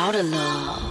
out of love.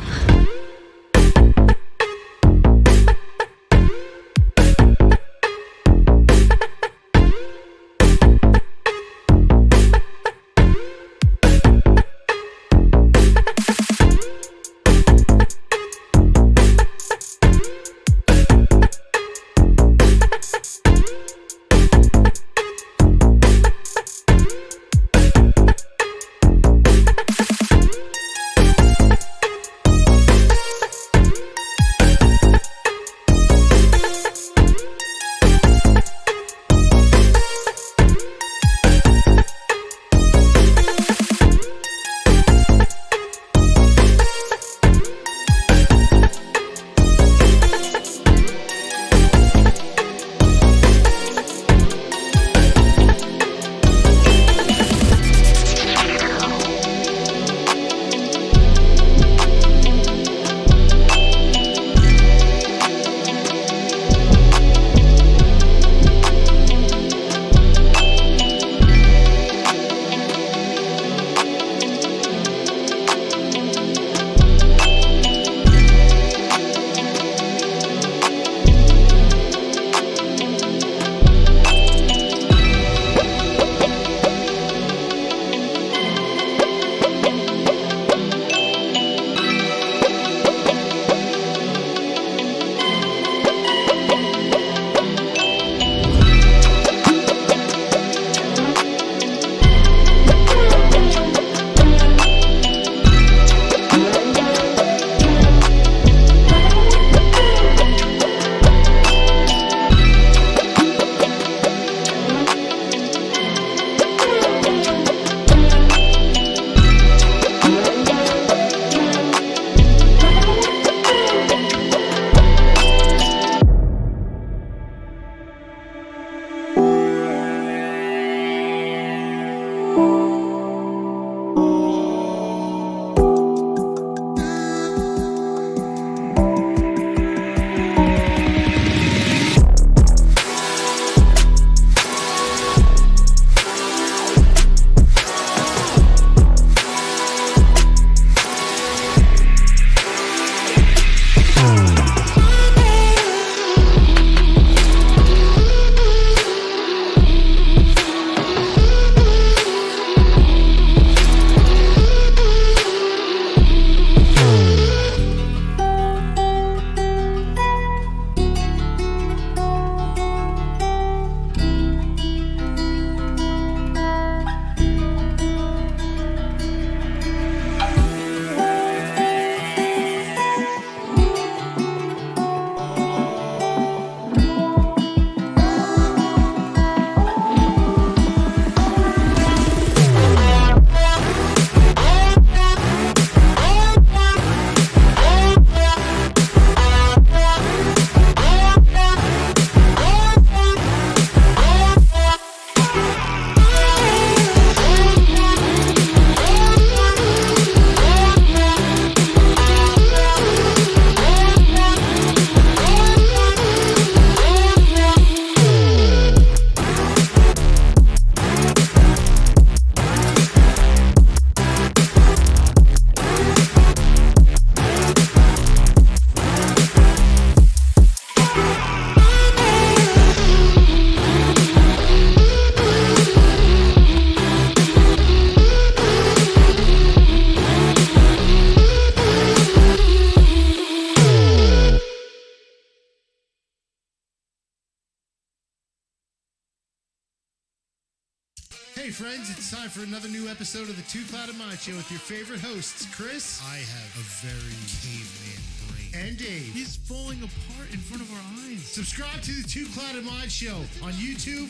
Hey friends, it's time for another new episode of the Two Clouded Mind Show with your favorite hosts, Chris. I have a very caveman brain. And Dave. He's falling apart in front of our eyes. Subscribe to the Two Clouded Mind Show on YouTube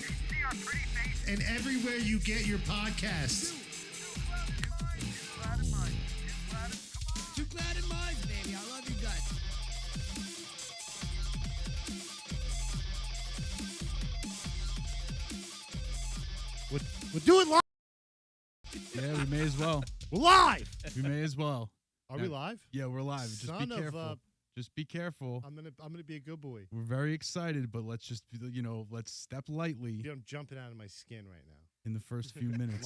and everywhere you get your podcasts. Two Clouded Minds, baby. I love you guys. We're doing live. Yeah, we may as well. We're live. We may as well. Are we live? Yeah, we're live. Just Son be of, careful. Just be careful. I'm gonna be a good boy. We're very excited, but let's just, let's step lightly Dude, I'm jumping out of my skin right now. in the first few minutes.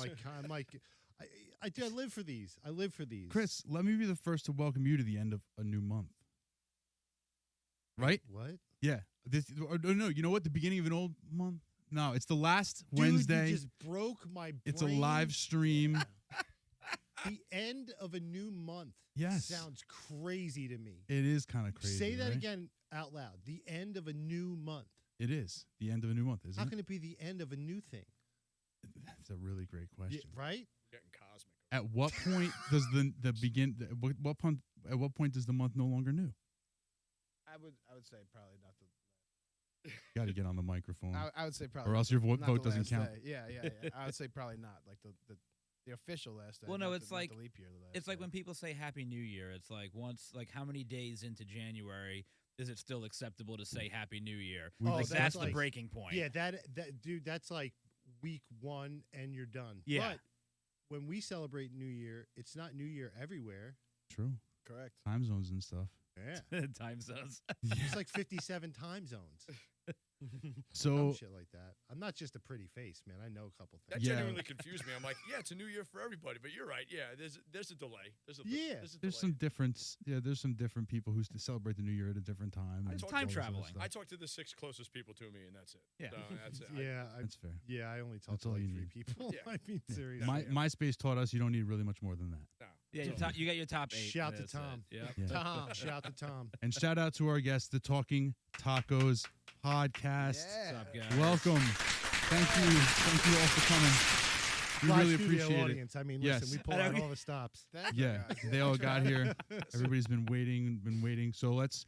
I live for these. I live for these. Chris, let me be the first to welcome you to the end of a new month. Right? What? Yeah. No, you know what? The beginning of an old month? No, it's the last Dude, Wednesday. You just broke my brain. It's a live stream. The end of a new month. Yes. Sounds crazy to me. It is kind of crazy. Say that right? again out loud. The end of a new month. It is the end of a new month, isn't How it? can it be the end of a new thing? That's a really great question. Right? Getting cosmic. At what point does the begin? What point? At what point does the month no longer new? I would say probably not the. Got to get on the microphone, I would say probably. or not else the- your not vote the doesn't last count. day. Yeah. I would say probably not like the official last day. Well, no, not it's the, not like- the leap year. The last It's like day. when people say Happy New Year. It's like how many days into January is it still acceptable to say Happy New Year? We Like Oh, that's the like- breaking point. Yeah, that dude, that's like week 1 and you're done. Yeah. But when we celebrate New Year, it's not New Year everywhere. True. correct. Time zones and stuff. Yeah. Time zones. It's like 57 time zones. So Dumb shit like that. I'm not just a pretty face, man. I know a couple That things. Yeah. genuinely confused me. I'm like, yeah, it's a new year for everybody, but you're right. Yeah, there's a delay. There's a Yeah. there's a there's delay. some difference. Yeah, there's some different people who celebrate the new year at a different time. It's and time all this other traveling. stuff. I talked to the 6 closest people to me, and that's it. Yeah. So that's it. Yeah, That's fair. I only talk That's to all like you 3 need. people. Yeah. I mean, seriously. MySpace taught us you don't need really much more than that. Yeah, So- you got your top 8. Shout to That's it. Tom. Yep. Yeah. Tom. Shout to Tom. And shout out to our guest, the Talking Tacos podcast. Yeah. What's up, guys? Welcome. Thank you all for coming. We Live really studio appreciate it. audience. I mean, Yes. listen, we pull out all the stops. Thank you, Yeah, guys. they all got here. Everybody's been waiting. So let's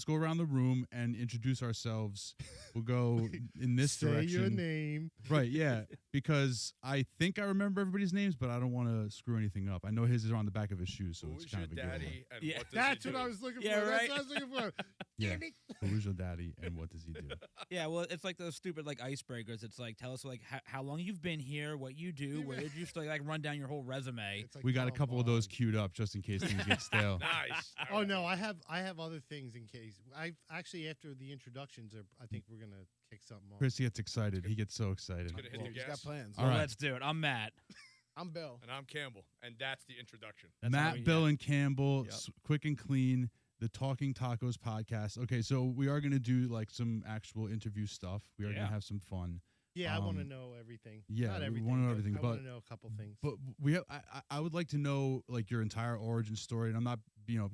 go around the room and introduce ourselves. We'll go in this Say direction. your name. Right, yeah, because I think I remember everybody's names, but I don't want to screw anything up. I know his is on the back of his shoes, so it's Who's kind your of a good one. daddy, and Yeah. what does That's he what do? I was looking Yeah, for. right? That's what I was looking for. Yeah, who's your daddy and what does he do? Yeah, well, it's like those stupid like icebreakers. It's like tell us like how long you've been here, what you do, where did you like run down your whole resume. It's like We got a Tom couple of those Bond. queued up just in case things get stale. Nice. All Oh right. no, I have other things in case. I actually after the introductions, I think we're gonna kick something off. Chris gets excited. He gets so excited. Gonna hit Well, the he's got gas. plans. All Well, right. let's do it. I'm Matt. I'm Bill. And I'm Campbell, and that's the introduction. That's how Matt, we- Bill, and Campbell, Yep. quick and clean, the Talking Tacos podcast. Okay, so we are going to do like some actual interview stuff. We are going Yeah. to have some fun. Yeah, I want to Um, know everything. yeah, Not we everything. wanna know but everything, I want but- to know a couple things. But we have, I would like to know like your entire origin story, and I'm not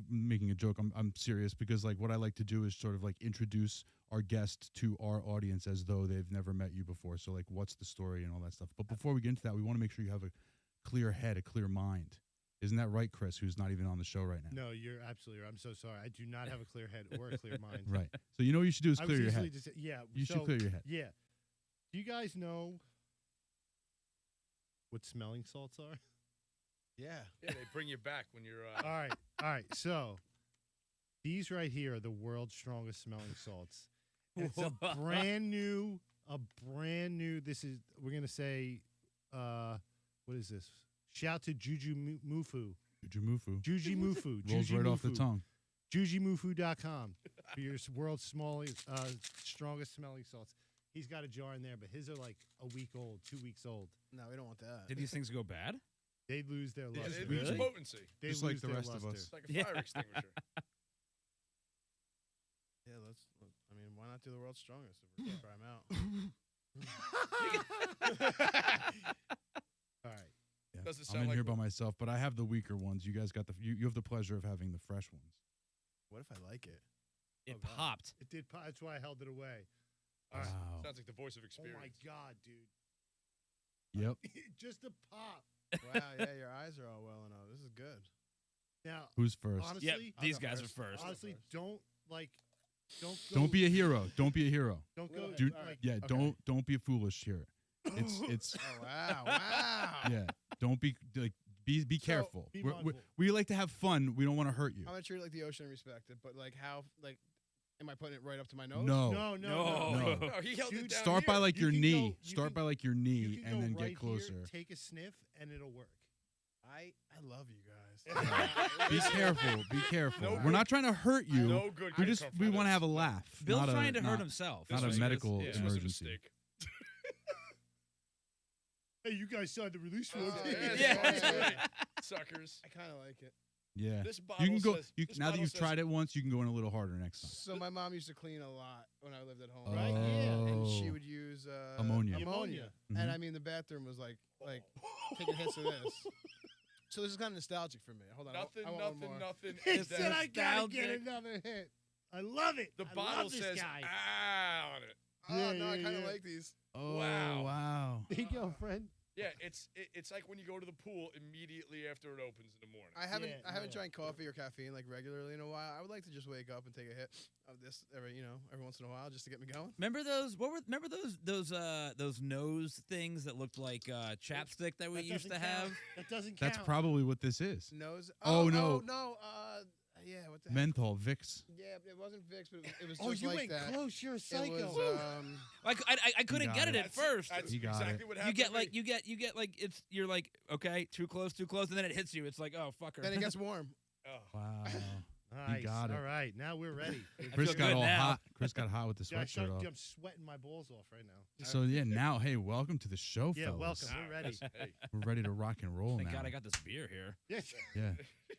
making a joke. I'm serious because like what I like to do is sort of like introduce our guest to our audience as though they've never met you before. So like, what's the story and all that stuff. But before we get into that, we want to make sure you have a clear head, a clear mind. Isn't that right, Chris? Who's not even on the show right now? No, you're absolutely right. I'm so sorry. I do not have a clear head or a clear mind. Right. So you know what you should do is I clear was your easily head. just yeah. You should so, clear your head. Yeah. Do you guys know what smelling salts are? Yeah. Yeah, they bring you back when you're. All right. So these right here are the world's strongest smelling salts. And it's a brand new. This is we're gonna say, what is this? Shout to Juju Mufu. Jumufu. Juji Mufu. Rolls Juji right off the Mufu. tongue. JujiMufu.com for your world's strongest smelling salts. He's got a jar in there, but his are like a week old, 2 weeks old. No, we don't want that. Did these things go bad? They lose their Yeah, luster. they lose Really? potency. They Just lose like the their rest of luster. us. It's like a Yeah. fire extinguisher. Yeah, I mean, why not do the world's strongest if we're gonna try them out? All right. Yeah. Doesn't I'm sound in like here by what- myself, but I have the weaker ones. You guys got you have the pleasure of having the fresh ones. What if I like it? It Oh, God. popped. It did. That's why I held it away. All right. Wow. Sounds like the voice of Oh experience. my God, dude. Yep. Just a pop. Wow, yeah, your eyes are all welling up. This is good. Now, Who's first? honestly, Yep, I'll these go guys first. are first. honestly, don't like, don't go, Don't be a hero. Don't be a hero. don't go. Do, like, yeah, okay. don't be foolish here. It's Oh wow, wow. yeah. Don't be like be So, careful. be We're- mindful. we like to have fun. We don't want to hurt you. I'm gonna treat it like the ocean and respect it, but like how am I putting it right up to my nose? No. No, no, No. no. No. No, he held Dude, it down Start by here. like You your can knee. go- you Start can- by like your You knee can and go then right get closer. Here, take a sniff, and it'll work. I love you guys. Be careful. Be careful. No We're good- not trying to hurt you. No good. we can just come we from want to this. have a laugh. Bill's not trying to hurt not- himself. not This a was- medical this was a emergency. mistake. Hey, you guys signed the release form. Oh, Yeah, Yeah. that's right. Suckers. I kind of like it. Yeah. This bottle You can go. says, You, this now that bottle you've says- tried it once, you can go in a little harder next time. So my mom used to clean a lot when I lived at home. Right, yeah. And she Oh. would use Ammonia. ammonia. Mhm. And I mean, the bathroom was like taking hits of this. So this is kind of nostalgic for me. Hold on. Nothing, I want one more. nothing. He is said, that "I gotta get nostalgic. another hit." I love it. the I bottle love this says guy. "ah" on it. Oh, Yeah, no, I yeah, kind of yeah. like these. Oh Wow. wow. There you go, friend. Yeah, it's like when you go to the pool immediately after it opens in the morning. I haven't Yeah, yeah. drank coffee or caffeine like regularly in a while. I would like to just wake up and take a hit of this every once in a while just to get me going. Remember those? Remember those nose things that looked like chapstick that we That used to doesn't have? count. That doesn't count. That's probably what this is. Nose. Oh, no. no. Yeah. What the heck? Menthol, Vicks. Yeah, it wasn't Vicks, but it was Oh, just you like went that. close. You're a It psycho. was Like I couldn't got get it. it at first. That's You got exactly it. what You happened. get to like me. you get like you're like okay too close, and then it hits you. It's like oh fucker. then it gets warm. Oh. Wow. Nice. got it. All right, now we're ready. Chris feel got good all now. hot. Chris got hot with the Yeah, sweatshirt off. I'm sweating my balls off right now. So yeah, now hey, welcome to the show, Yeah, fellas. welcome. All We're right, ready. hey, We're ready to rock and roll Thank now. God I got this beer here. Yes. Yeah,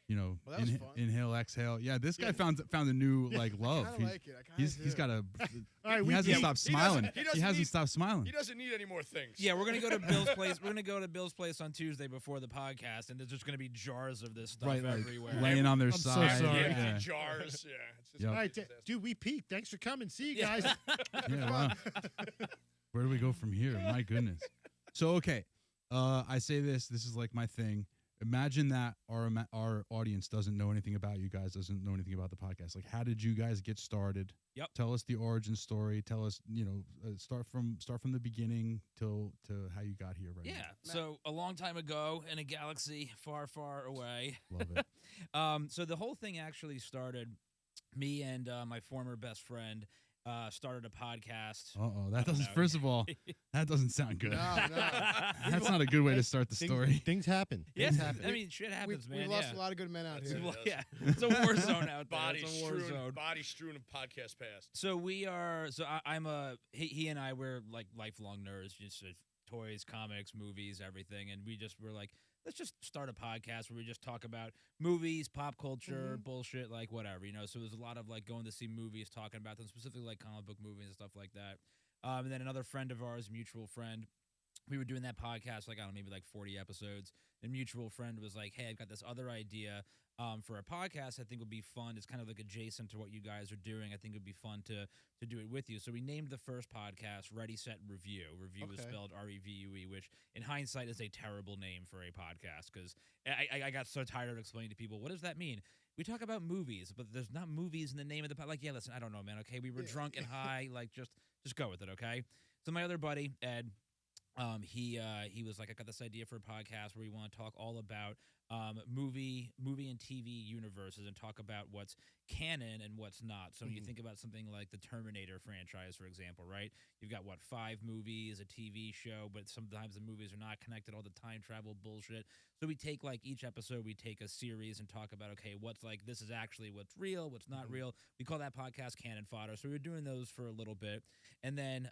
you know, Well, that was fun. inhale, exhale. Yeah, this guy Yeah. found a new like I love. kind of He's, like it. I kind he's got a. All right, he we hasn't beat. stopped He doesn't- smiling. he doesn't hasn't need- stopped smiling. he doesn't need any more things. Yeah, we're gonna go to Bill's place. We're gonna go to Bill's place on Tuesday before the podcast, and there's just gonna be jars of this stuff Right, like everywhere. laying on their I'm so side. sorry. Empty Yeah. jars. Yeah. It's just Yep. All right, disaster. dude, we peaked. Thanks for coming. See you Yeah. guys. Yeah, wow. Where do we go from here? My goodness. So okay, I say this is like my thing. Imagine that our audience doesn't know anything about you guys, doesn't know anything about the podcast. Like, how did you guys get started? Yep. Tell us the origin story. Tell us, start from the beginning to how you got here right Yeah. So a long time ago in a galaxy far, far away. now. Love it. So the whole thing actually started. Me and my former best friend started a podcast. Uh-oh. That doesn't, know. first of all, that doesn't sound good. No, no. That's not a good way to start the story. Things happen. Yeah, Things happen. I mean, shit happens, we man. lost yeah. a lot of good men out That's here. it. Well, yeah, it's a war zone out there. Body It's a war strewn, zone. body strewn of podcast past. So we are. So I'm a. He and I were like lifelong nerds, just toys, comics, movies, everything, and we just were like, let's just start a podcast where we just talk about movies, pop culture, bullshit, like whatever, So there's a lot of like going to see movies, talking about them, specifically like comic book movies and stuff like that. And then another friend of ours, mutual friend, we were doing that podcast like I don't know, maybe like 40 episodes. And mutual friend was like, hey, I've got this other idea for a podcast I think would be fun. It's kind of like adjacent to what you guys are doing. I think it would be fun to do it with you. So we named the first podcast Ready, Set, Review. Review is Okay. spelled REVUE, which in hindsight is a terrible name for a podcast because I got so tired of explaining to people, what does that mean? We talk about movies, but there's not movies in the name of the podcast. Like, yeah, listen, I don't know, man. Okay, we were drunk and high. Like, just go with it, okay? So my other buddy, Ed, he was like, I got this idea for a podcast where we want to talk all about movie and TV universes and talk about what's canon and what's not. So when you think about something like the Terminator franchise, for example, right? You've got 5 movies, a TV show, but sometimes the movies are not connected, all the time travel bullshit. So we take like each episode, we take a series and talk about, okay, what's like, this is actually what's real, what's not real. We call that podcast Canon Fodder. So we were doing those for a little bit. And then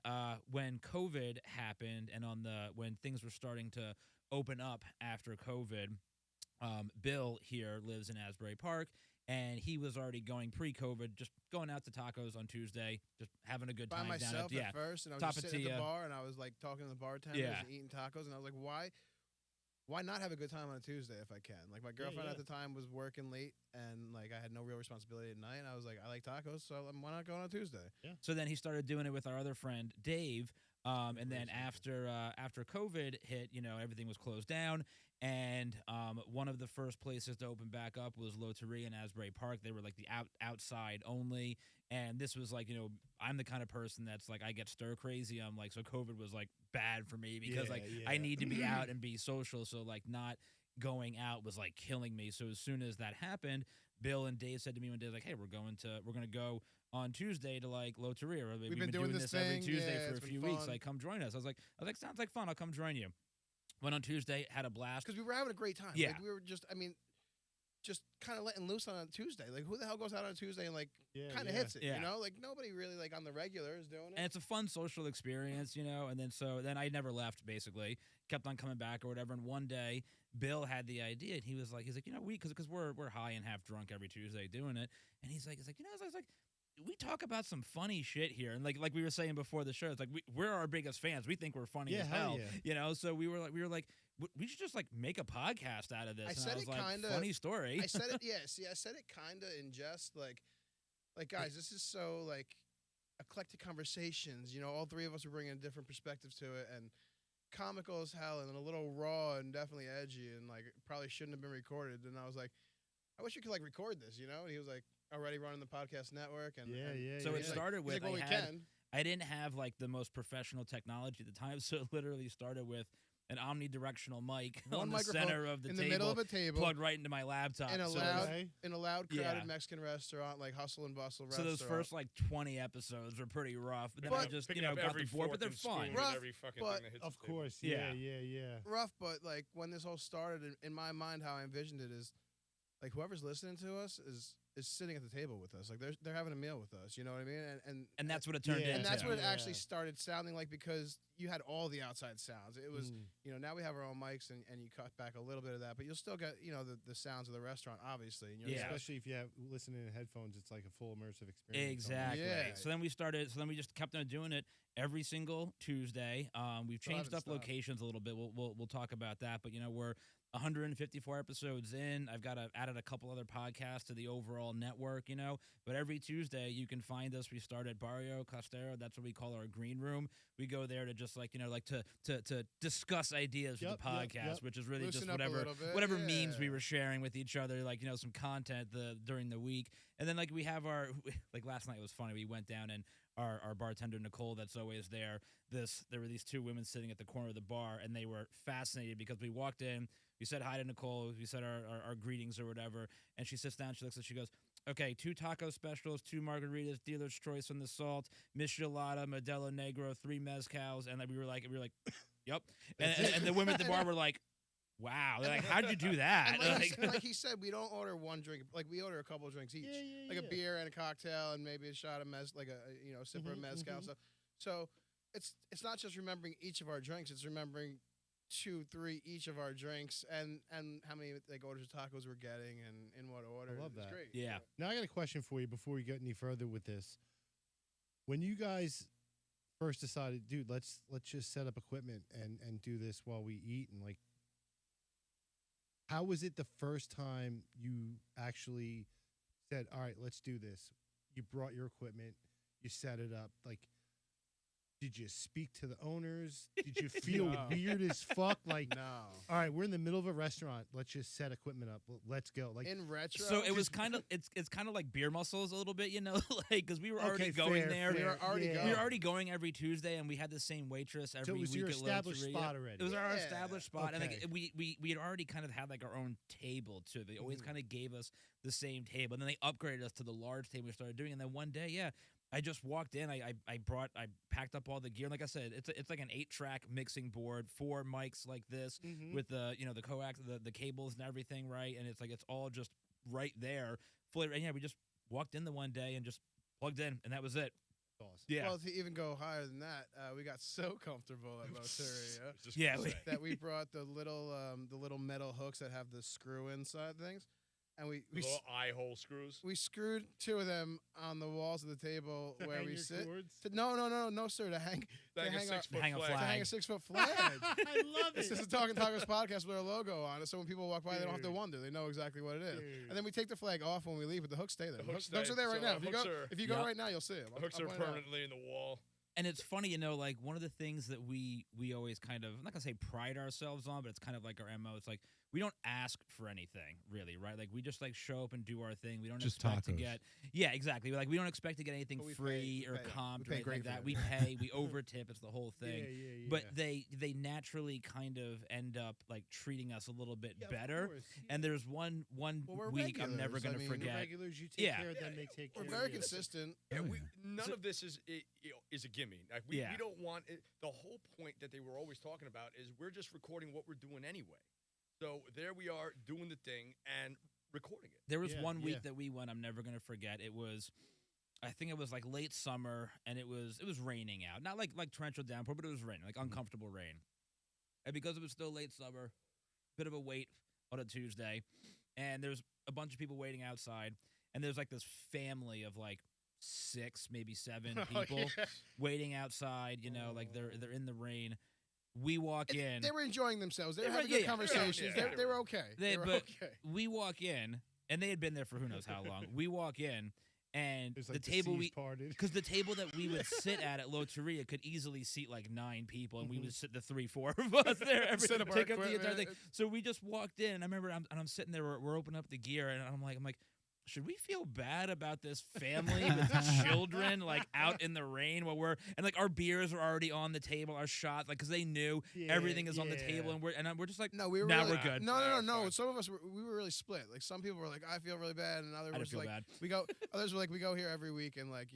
when COVID happened and when things were starting to open up after COVID, Bill here lives in Asbury Park, and he was already going pre-COVID, just going out to tacos on Tuesday, just having a good By time myself down at first, and I was Top just of sitting at the Tia. bar, and I was like talking to the bartenders Yeah. and eating tacos, and I was like, why not have a good time on a Tuesday if I can? Like my girlfriend at the time was working late, and like I had no real responsibility at night, and I was like, I like tacos, so why not go on a Tuesday? So then he started doing it with our other friend Dave, and then after COVID hit, everything was closed down, and one of the first places to open back up was Loteria in Asbury Park. They were like the outside only, and this was like, I'm the kind of person that's like I get stir crazy. I'm like, so COVID was like bad for me because I need to be out and be social. So like not going out was like killing me. So as soon as that happened, Bill and Dave said to me one day, like, hey, we're gonna go on Tuesday to like Loteria. We've been doing this every thing. Tuesday Yeah, for a it's been few weeks. fun. Like, come join us. I was like, sounds like fun. I'll come join you. Went on Tuesday, had a blast. Because we were having a great time. Yeah. Like, we were just just kind of letting loose on a Tuesday. Like, who the hell goes out on a Tuesday and like Yeah, kind of yeah. hits it? Yeah. You know, like nobody really like on the regular is doing it. And it's a fun social experience, you know. And then I never left. Basically, kept on coming back or whatever. And one day, Bill had the idea, and he's like, you know, because we're high and half drunk every Tuesday doing it. And he's like, you know, I was like, we talk about some funny shit here, and like we were saying before the show, it's like we're our biggest fans. We think we're funny Yeah, as hell hell, yeah. you know. So we were like, we should just like make a podcast out of this. I and said I was it like, kinda- funny story. I said it, yeah. See, I said it kind of in jest, like guys, this is so like eclectic conversations. You know, all three of us are bringing different perspectives to it, and comical as hell, and a little raw, and definitely edgy, and like it probably shouldn't have been recorded. And I was like, I wish you could like record this, you know. And he was like, already running the podcast network, and Yeah, and yeah. So yeah. it he's like- started he's with like, well, we I can. didn't have like the most professional technology at the time, so it literally started with an omnidirectional mic One on the microphone center of the in table, the middle of a table, plugged right into my laptop. in a so loud, Okay. in a loud, crowded Yeah. Mexican restaurant, like hustle and bustle So restaurant. those first like 20 episodes were pretty rough, but then I But- just Picking you know up got every the board, but fork they're and spoon fun. and Rough, every fucking but thing that hits Of the table. course. Yeah. Yeah. rough, but like when this all started, in my mind, how I envisioned it is, like whoever's listening to us is sitting at the table with us, like they're having a meal with us. You know what I mean? And that's what it turned Yeah. into. and that's what it Yeah. actually started sounding like, because you had all the outside sounds. It was, Mm. you know, now we have our own mics, and you cut back a little bit of that, but you'll still get, you know, the sounds of the restaurant, obviously. And you're Yeah. Especially if you have listening in headphones, it's like a full immersive experience. Exactly. Yeah. So then we just kept on doing it every single Tuesday. We've Still changed haven't up stopped. locations a little bit. We'll talk about that. But you know, we're 154 episodes in. I've added a couple other podcasts to the overall network. You know, but every Tuesday you can find us. We start at Barrio Costero. That's what we call our green room. We go there to just like, you know, like to discuss ideas for Yep, the yep, podcast, yep. which is really Loosen just up a whatever little bit, memes we yeah. were sharing with each other, like, you know, some content during the week. And then like we have our like last night was funny. We went down and our bartender Nicole, that's always there. There were these two women sitting at the corner of the bar, and they were fascinated because we walked in, we said hi to Nicole, we said our greetings or whatever, and she sits down, she looks and she goes, okay, 2 taco specials, 2 margaritas, dealer's choice on the salt, Michelada, Modelo Negro, 3 mezcals, and then we were like, yep, and the women at the bar were like, wow, they're like, how'd you do that? And Like- like he said, we don't order one drink. Like we order a couple of drinks each, like a beer and a cocktail, and maybe a shot of like a you know, sipper of mezcal and stuff. So it's not just remembering each of our drinks; it's remembering 2, 3 each of our drinks, and how many like orders of tacos we're getting, and in what order. I love It's that. great. Yeah. Now I got a question for you before we get any further with this. When you guys first decided, dude, let's just set up equipment and do this while we eat, and like, how was it the first time you actually said, all right, let's do this? You brought your equipment, you set it up. Like, did you speak to the owners? Did you feel No. weird as fuck? Like, No. all right, we're in the middle of a restaurant. Let's just set equipment up. Let's go. Like, In retro, So it was kind of it's kind of like beer muscles a little bit, you know, like because we were already Okay, going fair, there. We were already yeah. going. We were already going every Tuesday, and we had the same waitress every So it was week your at established Loteria. spot already. It was our Yeah. established spot, and like Okay. we had already kind of had like our own table too. They always Mhm. kind of gave us the same table, and then they upgraded us to the large table we started doing. And then one day, yeah, I just walked in. I packed up all the gear. Like I said, it's like an 8-track mixing board, 4 mics like this Mhm. with the the coax, the cables and everything, right? And it's like it's all just right there. Fully, and yeah, we just walked in the one day and just plugged in, and that was it. Awesome. Yeah, Well, to even go higher than that, we got so comfortable at Loteria was just Yeah, gonna we- say. that we brought the little metal hooks that have the screw inside things, and we The little eye hole screws. we screwed 2 of them on the walls of the table To where hang we your sit. cords? No, sir, to hang Like a hang our- 6-foot hang a flag. to hang flag. a 6-foot flag. I love This is it. a Talking Tacos podcast with our logo on it, so when people walk by, they don't have to Dude. wonder. They know exactly what it is. Dude. And then we take the flag off when we leave, but the hooks stay there. The The hooks hooks stay. are there right So now. the If you go, hooks are- if you go Yep. right now, you'll see them. The hooks are permanently in the wall. and it's funny, you know, like one of the things that we always kind of, I'm not gonna say pride ourselves on, but it's kind of like our MO. It's like we don't ask for anything, really, right? Like we just like show up and do our thing. We don't Just expect to tacos. get, yeah, exactly. Like we don't expect to get anything But we free pay- or we pay. comped We or pay anything great like for that. it. We pay, we overtip. It's the whole thing. Yeah. But they naturally kind of end up like treating us a little bit Yeah, of better. course. And there's one Well, we're week I'm never regulars. I gonna mean, The forget. regulars, you take Yeah. care of them, Yeah, they take We're care very of you. consistent. Yeah, Oh, we, yeah. none So- of this is is a gimme. Like we Yeah. don't want it. The whole point that they were always talking about is we're just recording what we're doing anyway. So there we are doing the thing, and recording it. There was Yeah, one week yeah. that we went. I'm never gonna forget. It was, I think it was like late summer, and it was raining out. Not like torrential downpour, but it was raining, like uncomfortable rain. And because it was still late summer, bit of a wait on a Tuesday, and there's a bunch of people waiting outside, and there's like this family of like 6, maybe 7 people waiting outside. You know, like they're in the rain. We walk in. They were enjoying themselves. They were They were- having good yeah, conversations. yeah, They were okay. They were but okay. we walk in, and they had been there for who knows how long. We walk in, and There's the like table seas we. parted. Because the table that we would sit at Loteria could easily seat like 9 people, and we would sit the 3-4 of us there, Set up our take up the entire thing. equipment. So we just walked in, and I remember I'm sitting there, we're opening up the gear, and I'm like, should we feel bad about this family with children like out in the rain while and like our beers are already on the table, our shots, like because they knew everything is on the table, and we're just like, No, we were now really, we're good. No. Fine. Some of us we were really split. Like some people were like, I feel really bad, and others I were didn't feel like, bad. others were like, we go here every week, and like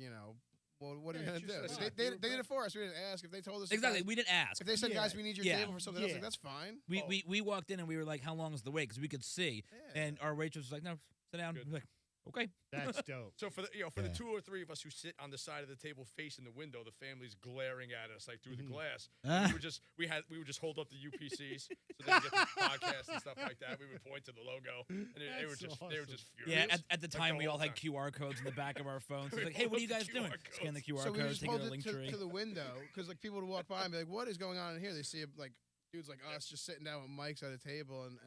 well, what are we Yeah, gonna it's do? just They, like, they, they did it for us. We didn't ask. If they told us Exactly, guys- we didn't ask. if they said, Yeah. guys, we need your Yeah. table for something else, Yeah. like that's fine. We walked in, and we were like, how long is the wait? Because we could see, Yeah. and our waitress was like, no, sit down. Good. We're like, okay. That's dope. So for the the Yeah. 2 or 3 of us who sit on the side of the table facing the window, the family's glaring at us like through the glass. We would just hold up the UPCs so they could get the podcast and stuff like that. We would point to the logo, and they were That's just awesome. furious. Yeah, at the Like, time the we all whole had time. QR codes in the back of our phones. It's We like, hey, what are you pulled guys the doing? QR Scan the QR So we code, just take pulled it to it link to, tree. to the window because like people would walk by and be like, "What is going on in here?" They see like dudes like us just sitting down with mics at a table and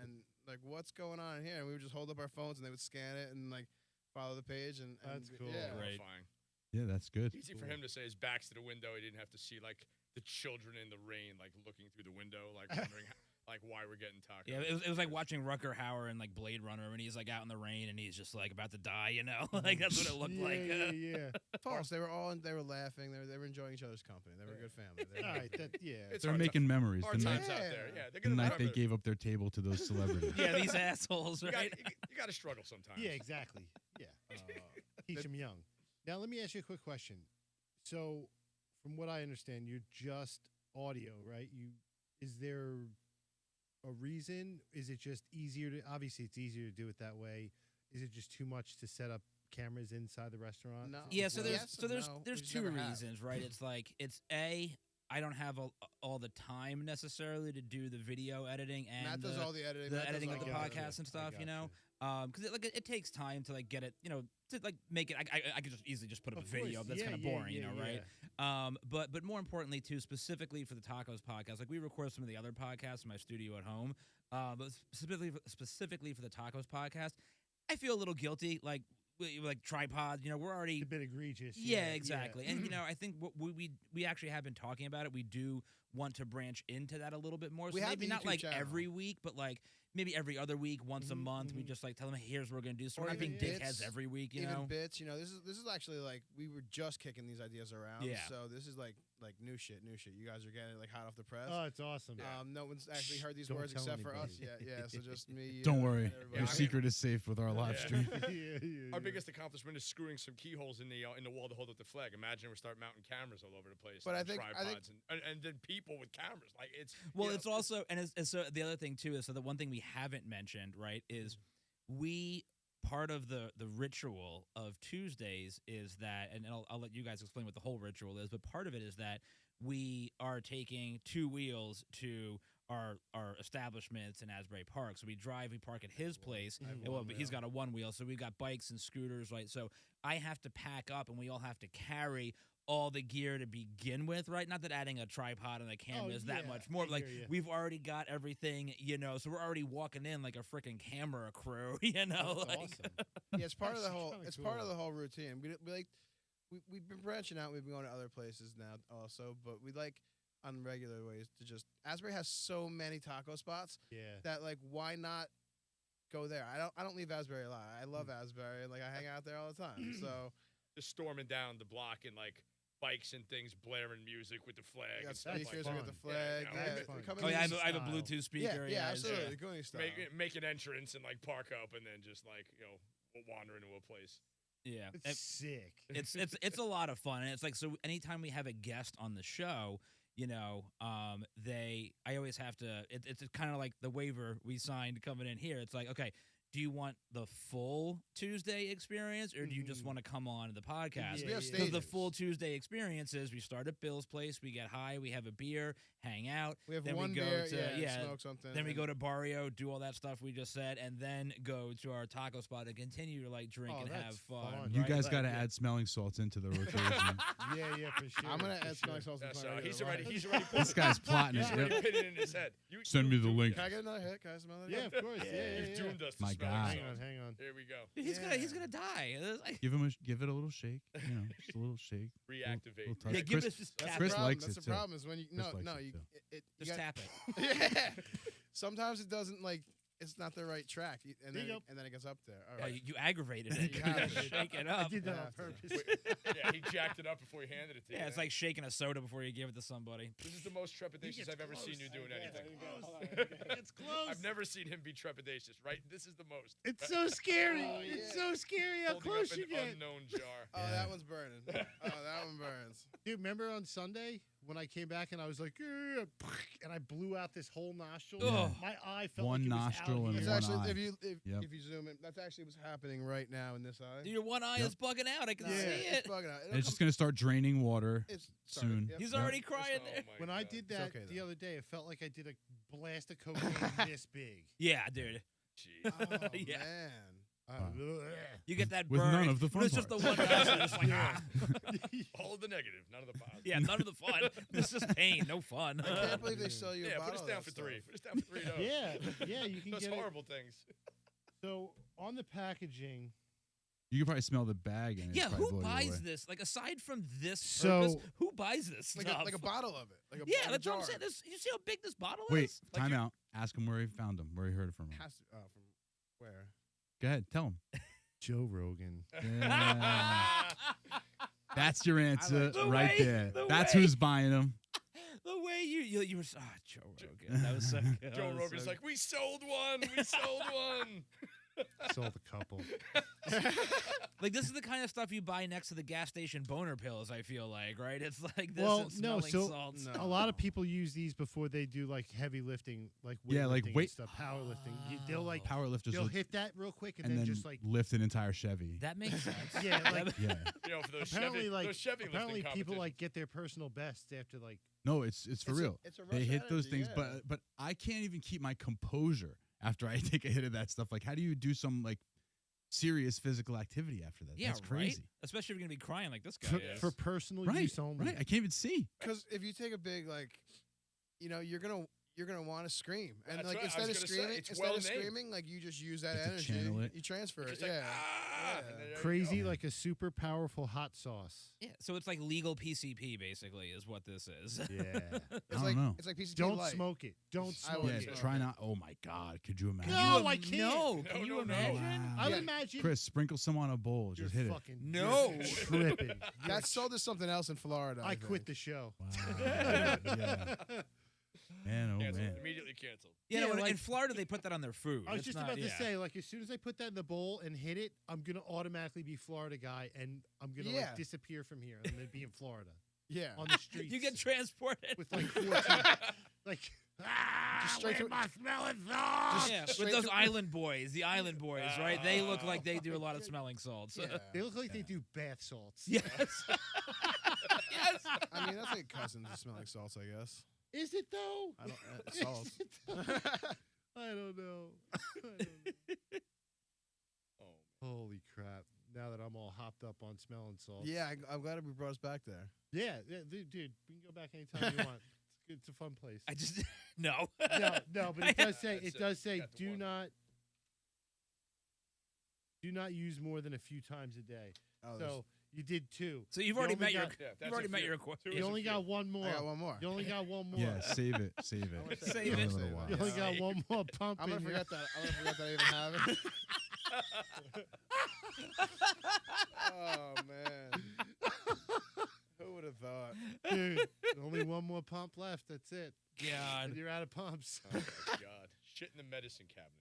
like, "What's going on in here?" And we would just hold up our phones and they would scan it and like follow the page and That's cool. Yeah. Right. Horrifying. Yeah, that's good. Easy for him to say his back's to the window. He didn't have to see like the children in the rain, like looking through the window, like wondering like why we're getting tacos. Yeah, it was like watching Rucker Hauer in like Blade Runner when he's like out in the rain and he's just like about to die, you know? Like that's what it looked yeah, like. Yeah. False. They were laughing. They were enjoying each other's company. They were a good family. They were- All right. Yeah. It's They're hard making memories. Hard The times night, out there. Yeah. Yeah, they're the gonna night they remember. gave up their table to those celebrities. Yeah, these assholes, You right? got to struggle sometimes. Yeah, exactly. Yeah. Teach them young. Now, let me ask you a quick question. So, from what I understand, you're just audio, right? Is there a reason? Is it just easier to? Obviously, it's easier to do it that way. Is it just too much to set up cameras inside the restaurant? No. Yeah, so Well, there's yes so and there's no. there's We just two never have. reasons, right? It's like I don't have all the time necessarily to do the video editing and Matt does the, all the editing. the Matt does editing all of the gotcha. podcast and I stuff, you know. gotcha. Because it takes time to like get it, you know, to like make it. I could just easily just put up Of a video. course. That's Yeah, kind of yeah, boring, yeah, you know, right? But more importantly too, specifically for the Tacos podcast, like we record some of the other podcasts in my studio at home. But specifically for the Tacos podcast, I feel a little guilty, like tripods. You know, we're already It's a bit egregious. yeah, exactly. And you know, I think what we actually have been talking about it. We do want to branch into that a little bit more. So We have maybe the not YouTube like channel. every week, but like maybe every other week, once a month. We just like tell them, here's what we're gonna do. So Or we're not being even dickheads bits, every week, you even know. bits. You know, this is actually like we were just kicking these ideas around. Yeah. So this is like new shit. You guys are getting it like hot off the press. Oh, it's awesome. No one's actually heard these Don't words tell except for us anybody. yet. Yeah, so just me. Don't and worry, everybody. your I mean- secret is safe with our live Yeah. stream. yeah. Our biggest accomplishment is screwing some keyholes in the wall to hold up the flag. Imagine we start mounting cameras all over the place. But and I think- tripods and then people with cameras. Like it's Well, you it's know, also and so the other thing too is so the one thing we haven't mentioned, right, is we part of the ritual of Tuesdays is that, and I'll let you guys explain what the whole ritual is, but part of it is that we are taking 2 wheels to our establishments in Asbury Park. So we park at his place. And well, but he's got a 1 wheel, so we've got bikes and scooters, right? So I have to pack up, and we all have to carry all the gear to begin with, right? Not that adding a tripod and a camera is that yeah, much more. I Like hear ya. we've already got everything, you know. So we're already walking in like a freaking camera crew, you know. That's like, awesome. Yeah, it's part of the That's whole. kinda It's part cool. of the whole routine. We've been branching out. We've been going to other places now also, but we like on regular ways to just. Asbury has so many taco spots Yeah. that like why not go there? I don't leave Asbury a lot. I love Asbury and like I hang out there all the time. So just storming down the block and like bikes and things, blaring music with the flag. we got and stuff like speakers, that. we got the fun. flag. Yeah, Yeah, that's we fun. come in oh yeah, I these- have a style. Bluetooth speaker. yeah, it's- absolutely. Goonie style. Make an entrance and like park up and then just like wander into a place. Yeah, It's sick. it's a lot of fun, and it's like so. Anytime we have a guest on the show, you know, I always have to. It's kind of like the waiver we signed coming in here. It's like, okay, do you want the full Tuesday experience, or do you just want to come on to the podcast? We have Because the stages. full Tuesday experience is we start at Bill's place, we get high, we have a beer, hang out. We have then one we go beer, to smoke something. Then we and- go to Barrio, do all that stuff we just said, and then go to our taco spot and continue to like drink Oh, and that's have fun. fun. You right? guys Like, got to yeah. add smelling salts into the rotation. Yeah, for sure. I'm gonna for add smelling sure. salts. That's, into my he's regular already wine. he's already This guy's plotting he's it. already Yep. put it in his head. Send me the link. Can I get another hit? Can I smell it? Yeah, of course. Yeah, You've doomed us. To My smelling God. Hang salts. on, hang on. Here we go. He's gonna die. It's like- Give it a little shake. You know, just a little shake. Reactivate. Little touch. yeah, give Chris, us just That's tap the it. Chris problem. likes That's it the too. problem is when you Chris likes it you too. you Just got- tap it. yeah. Sometimes it doesn't like it's not the right track, and There then you it, go. and then it gets up there. All Yeah, right. you aggravated it. You You have gotta to. shake it I up. did that Yeah. on purpose. Yeah, he jacked it up before he handed it to you. Yeah, it's like shaking a soda before you give it to somebody. This is the most trepidatious gets I've ever seen close. you doing anything. It's close. I've never seen him be trepidatious. Right? This is the most. It's so scary. Oh, It's yeah. so scary how Holding close up you an get. unknown jar. Oh, that one's burning. Oh, that one burns. Dude, remember on Sunday when I came back and I was like, "Yeah," and I blew out this whole nostril? Ugh. My eye felt One like it was nostril out and here. It's one actually eye. if you zoom in, that's actually what's happening right now in this eye. Your one eye Yep. is bugging out. I can Yeah, see it's it. bugging out. And it's just gonna start draining water. It's soon. Yep. He's Yep. already crying Oh there. my When I God. did that okay, the though. other day, it felt like I did a blast of cocaine this big. Yeah, dude. Jeez. Oh Yeah. man. You get that With burn. none of the fun It's just the parts. one nostril. It's like, Yeah. All of the negative, none of the positive. yeah, none of the fun. This is pain, no fun. I can't believe they sell you a Yeah, bottle put us of down that for stuff. three. Put us down for $3. Yeah, you can Those get it. horrible things. So on the packaging, You can probably smell the bag. And Yeah, it'd probably who blow you buys away. this? Like, aside from this So- purpose, who buys this Like stuff? a bottle of it. Like a yeah, like a that's what I'm jar. saying. You see how big this bottle Wait, is? Like time you- out. Ask him where he found them, where he heard it from. Him. Has to, from where? Go ahead, tell him. Joe Rogan. Yeah. That's your answer The right way- there. the That's way- who's buying them. The way you were, Joe Rogan. That was so good. Joe That was Rogan's so like, we sold one. We sold one. Sold a couple. Like, this is the kind of stuff you buy next to the gas station boner pills, I feel like, right? It's like this Well, and no, smelling so- salts. No. A lot of people use these before they do like heavy lifting, like Yeah, like weightlifting and weight- stuff, powerlifting. They'll like Powerlifters they'll will, hit that real quick and, and then just like lift an entire Chevy. That makes sense. yeah, like Yeah. You know, for those apparently Chevy, like those Chevy apparently lifting people like competitions. get their personal bests after like No, it's for It's a- real. it's a They rush hit those energy, things, yeah. but I can't even keep my composure after I take a hit of that stuff. Like, how do you do some like serious physical activity after that? Yeah, That's crazy. right? Especially if you're going to be crying like this guy for, is. for personal Right, use only. right. I can't even see. Because if you take a big you're gonna want to scream, and That's like right, I instead was of gonna say, screaming, it's instead of well-named. screaming, like you just use that Have to energy, channel it. you transfer it. It's like, Yeah. ah, Yeah. and then there you Crazy, go. like a super powerful hot sauce. Yeah, so it's like legal PCP, basically, is what this is. Yeah. It's I don't like know. it's like PCP Don't light. smoke it. Don't I smoke wouldn't Yeah, it. smoke try it. not. Oh my God, could you imagine? No, I can't. No, No, can you no, no. imagine? Wow. I'll Yeah. imagine Chris, sprinkle some on a bowl. you're Just hit it. fucking No. you're tripping. You're That's sold as something else in Florida. I quit think. the show. Wow. Yeah. Man, oh Canceled. man. Immediately canceled. Yeah, Yeah, no, in like- Florida, they put that on their food. I was It's just not- about to yeah. say, like, as soon as I put that in the bowl and hit it, I'm gonna automatically be Florida guy, and I'm gonna Yeah. like disappear from here. I'm gonna be in Florida Yeah. on the streets. You get transported. with like 14, like Just straight where's to- my smelling sauce? Yeah, straight with those to- island boys, the island boys, right? They look like they do a lot of smelling salts. Yeah. They look like they do bath salts. Yes. Yes. I mean, that's like cousins of smelling salts, I guess. Is it though? I don't salts. Is it though? I don't know. I don't know. Oh, Holy crap! Now that I'm all hopped up on smelling salts. Yeah, I'm glad we brought us back there. Yeah, dude. We can go back anytime you want. It's a fun place. I just no. No, but it does say That's it it. does say Got the do one. not use more than a few times a day. Oh, So you did 2. So you've You already only met your got- yeah, you've that's already a met few. your requirement. Two You is a only few. got one more. I got one more. You only got one more. Yeah, save it. Save I'm gonna it. say- Save Give it. a little while. You only got Save. one more pump I'm gonna in forget that. I'm gonna forget that I even have it. Oh man. Who would have thought? here. Dude, only one more pump left. That's it. God, And you're out of pumps. Oh my God. Shit in the medicine cabinet.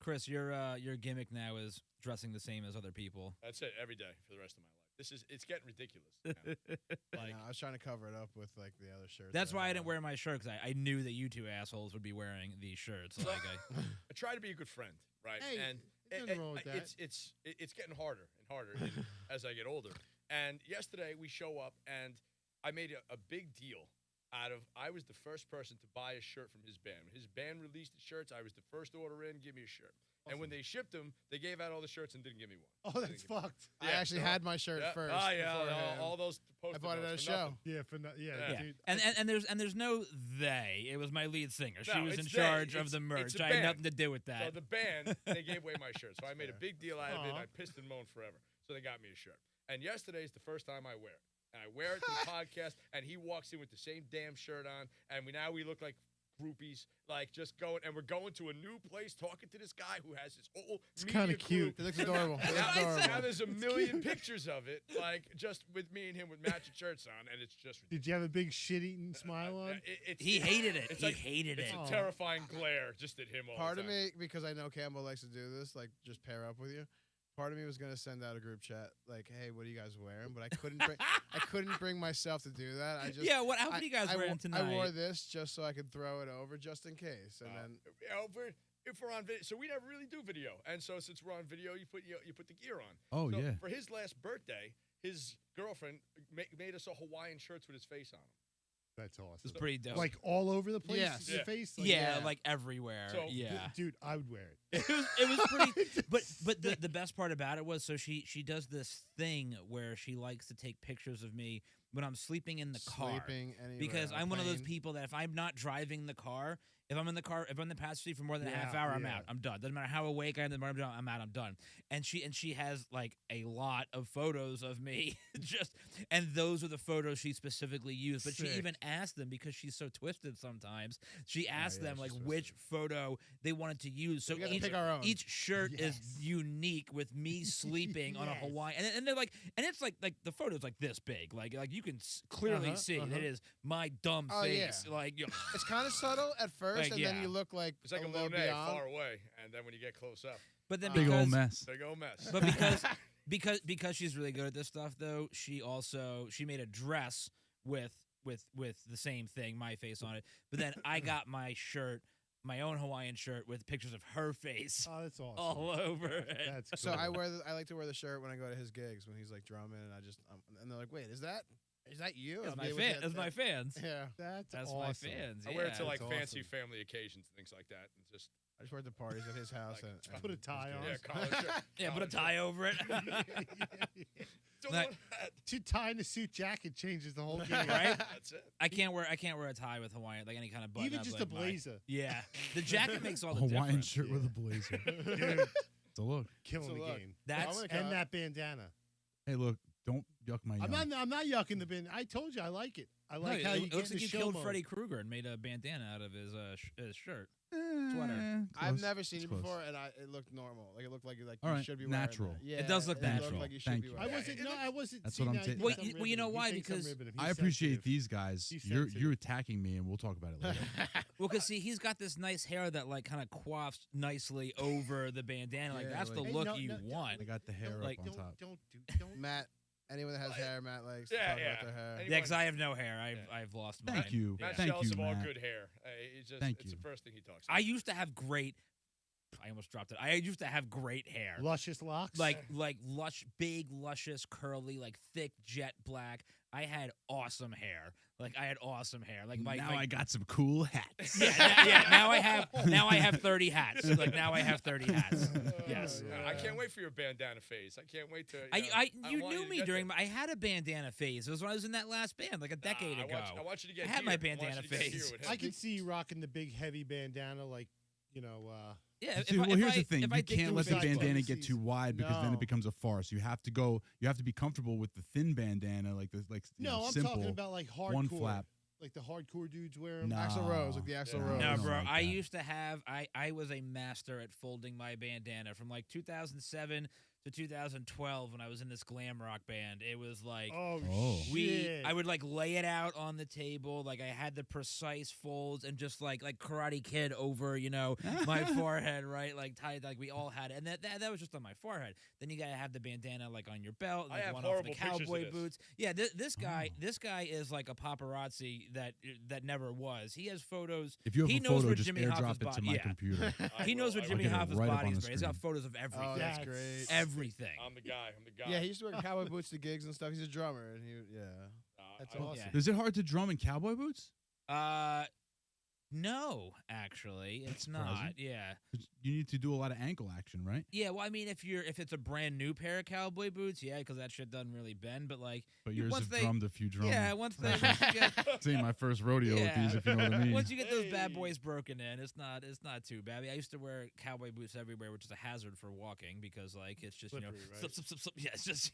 Chris, your gimmick now is dressing the same as other people. That's it every day for the rest of my life. it's getting ridiculous. now. Like, I was trying to cover it up with like the other shirts. That's that why I had didn't on. wear my shirt, because I knew that you two assholes would be wearing these shirts. Like, I try to be a good friend, right? Hey, and there's nothing wrong with that. it's getting harder and harder as I get older. And yesterday we show up, and I made a big deal out of. I was the first person to buy a shirt from his band. When his band released the shirts, I was the first order in. Give me a shirt. And when they shipped them, they gave out all the shirts and didn't give me one. Oh, that's fucked. I Yeah, actually so- had my shirt Yeah. first. Oh yeah, beforehand. all those. I bought it at a for show. nothing. Yeah, Yeah. yeah. dude. And there's no they. It was my lead singer. She No, was it's in they. charge of It's- the it's merch. a I had band. nothing to do with So that. the band, they gave away my shirt. So I made a fair. big deal out of it. Aw. I pissed and moaned forever. So they got me a shirt. And yesterday's the first time I wear it. And I wear it to the podcast, and he walks in with the same damn shirt on. And we look like groupies, like just going, and we're going to a new place talking to this guy who has his whole It's media kinda crew. cute. It looks adorable. It Now, looks adorable. now there's a million pictures of it, like just with me and him with matching shirts on, and it's just Did you have a big shit-eating smile on? He hated it. It's He like- hated It's it. Oh. a terrifying glare just at him all Part the of time. me, because I know Campbell likes to do this, like just pair up with you. Part of me was gonna send out a group chat, like, "Hey, what are you guys wearing?" But I couldn't. I couldn't bring myself to do that. I just. Yeah, what outfit are you guys I wearing wo- tonight? I wore this just so I could throw it over, just in case, and then. If we're on video, so we never really do video, and so since we're on video, you put the gear on. Oh, So yeah. For his last birthday, his girlfriend made us a Hawaiian shirts with his face on them. That's It was awesome. pretty dope. Like all over the place, Yes. your Yeah. face. yeah, yeah. like everywhere. So, yeah. Dude, I would wear it. It was pretty, but the best part about it was, so she does this thing where she likes to take pictures of me when I'm sleeping in the car, Sleeping anywhere because on a I'm one of those plane. people that if I'm not driving the car, if I'm in the passenger seat for more than a half Yeah, hour, I'm yeah. out. I'm done. Doesn't matter how awake I am. I'm out. I'm done. And she has like a lot of photos of me, and those are the photos she specifically used. But she Sick. even asked them, because she's so twisted sometimes. She asked yeah, them like she's which photo they wanted to use. So We got to each pick our own. each shirt is Yes. unique with me sleeping on a Yes. Hawaiian, and they're like, and it's like the photo's like this big, like you can clearly see uh-huh. it is my dumb Oh, yeah. face, like It's kind of subtle at first, Like, and yeah. then you look like It's like a little Monet beyond. far away, and then when you get close up, but then Big because, old mess. big old mess. but because she's really good at this stuff, though, she made a dress with the same thing, my face on it. But then I got my shirt, my own Hawaiian shirt with pictures of her face Oh, that's awesome. all over it. That's So cool. I like to wear the shirt when I go to his gigs when he's like drumming, and and they're like, "Wait, is that you?" That's I'll my be able to fan. get That's my that. fans. Yeah, That's awesome. my fans. I wear it to yeah. like That's fancy awesome. family occasions and things like that, and just I just wear it to parties at his house Like, and Put a his tie on. gigs. yeah, collar shirt. Yeah, put a collar tie over it. Don't Like- want that. To tie in a suit jacket changes the whole game. Right? That's it. I can't wear a tie with Hawaiian, like any kind of button. Even up, just like a blazer. Yeah, the jacket makes all the Hawaiian difference. shirt with a blazer. Dude, It's a look. killing So the look, game. That's I'm And that bandana. Hey, look, don't yuck my yum. I'm not yucking the bin. I told you I like it. I like no, how it you get looks in like the you show killed mode. Freddy Krueger and made a bandana out of his shirt. Eh, sweater. I've close. never seen It's you close. before, and it looked normal. Like it looked like All you right, should be wearing natural. that. Yeah, It does look looked natural. like you should Thank be you. wearing I that. wasn't. No, I wasn't. That's see, what I'm now taking- he Well, thinks I'm well, you know riveting. why? He thinks I'm Because riveting. I He's appreciate sensitive. these guys. He's You're sensitive. attacking me, and we'll talk about it later. Well, because see, he's got this nice hair that like kind of coiffs nicely over the bandana. Like Yeah, that's the like- Hey, look no, you no, want. I got the hair Don't- up like, on top. Don't. Matt, anyone that has hair, Matt likes to Yeah, talk yeah. about their hair. Any- Yeah, because I have no hair. I've lost mine. Thank you. Matt Thank jealous you, of all Matt. good hair. It's just Thank it's you. the first thing he talks I about. used to have great. I almost dropped it. I used to have great hair. Luscious locks. Like lush, big, luscious, curly, like thick, jet black. I had awesome hair. Like I had awesome hair. Like my Now I got some cool hats. yeah. Now I have 30 hats. Like now I have 30 hats. Yes. I can't wait for your bandana phase. I can't wait to. You want knew to me get during there. my. I had a bandana phase. It was when I was in that last band, like a decade I ago. want you to get. I had here. my I want you bandana to get here phase. with him. I can see you rocking the big heavy bandana, like Yeah. See, well, here's the thing: if I you dig can't through let the his eyes- bandana get too wide because then No. it becomes a farce. You have to go. You have to be comfortable with the thin bandana, like you know, I'm simple. talking about like hardcore, one flap. like the hardcore dudes wear 'em. Nah. Axl Rose, like the Axl Yeah. Rose. No, I don't bro. like I that. used to have. I was a master at folding my bandana from like 2007 to to 2012 when I was in this glam rock band. It was like Oh, Oh. shit. I would like lay it out on the table, like I had the precise folds and just like Karate Kid over, my forehead, right? Like tied, like we all had it, and that was just on my forehead. Then you gotta have the bandana like on your belt, I like have one off the horrible pictures of cowboy this. boots. Yeah, this guy is like a paparazzi that never was. He has photos. If you have He a knows photo, where just Jimmy airdrop Hoffa's it to body- my yeah. computer. He knows where I Jimmy will. get it Hoffa's right up on body the is, He's got screen. photos of everything. Oh, that's That's- great. Everything. I'm the guy. I'm the guy. Yeah, he used to wear cowboy boots to gigs and stuff. He's a drummer, and that's I- awesome. Yeah. Is it hard to drum in cowboy boots? No, actually, it's not. Surprising. Yeah. 'Cause you need to do a lot of ankle action, right? Yeah, well, I mean, if it's a brand new pair of cowboy boots, yeah, because that shit doesn't really bend. But like, But yours once have they- drummed a few drums. yeah, once you get, This ain't my first rodeo with Yeah. these, if you know what I mean. once you get those bad Hey. boys broken in, it's not too bad. I used to wear cowboy boots everywhere, which is a hazard for walking because like it's just Slippery, right? slip, slip, slip, slip. Yeah, it's just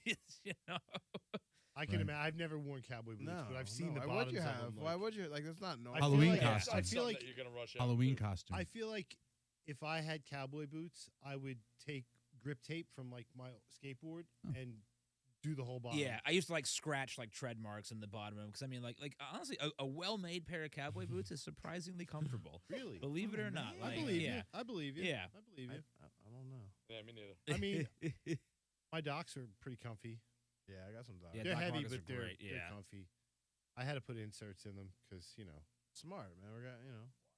I can Right. imagine. I've never worn cowboy boots, but I've seen the Why bottoms would you of have? them. Why like- would you? Like, that's not normal. I feel Halloween like- costume. I It's feel something like that you're gonna rush out Halloween to. costume. I feel like if I had cowboy boots, I would take grip tape from like my skateboard and do the whole bottom. Yeah, I used to like scratch like tread marks in the bottom of them because I mean, like honestly, a well-made pair of cowboy boots is surprisingly comfortable. Really? Believe it or not, I like, believe yeah. you. I believe you. Yeah. I believe you. I don't know. Yeah, me neither. I mean, my docks are pretty comfy. Yeah, I got some dogs. Yeah, They're Doc heavy, Martens but are great, they're yeah. comfy. I had to put inserts in them because Smart, man.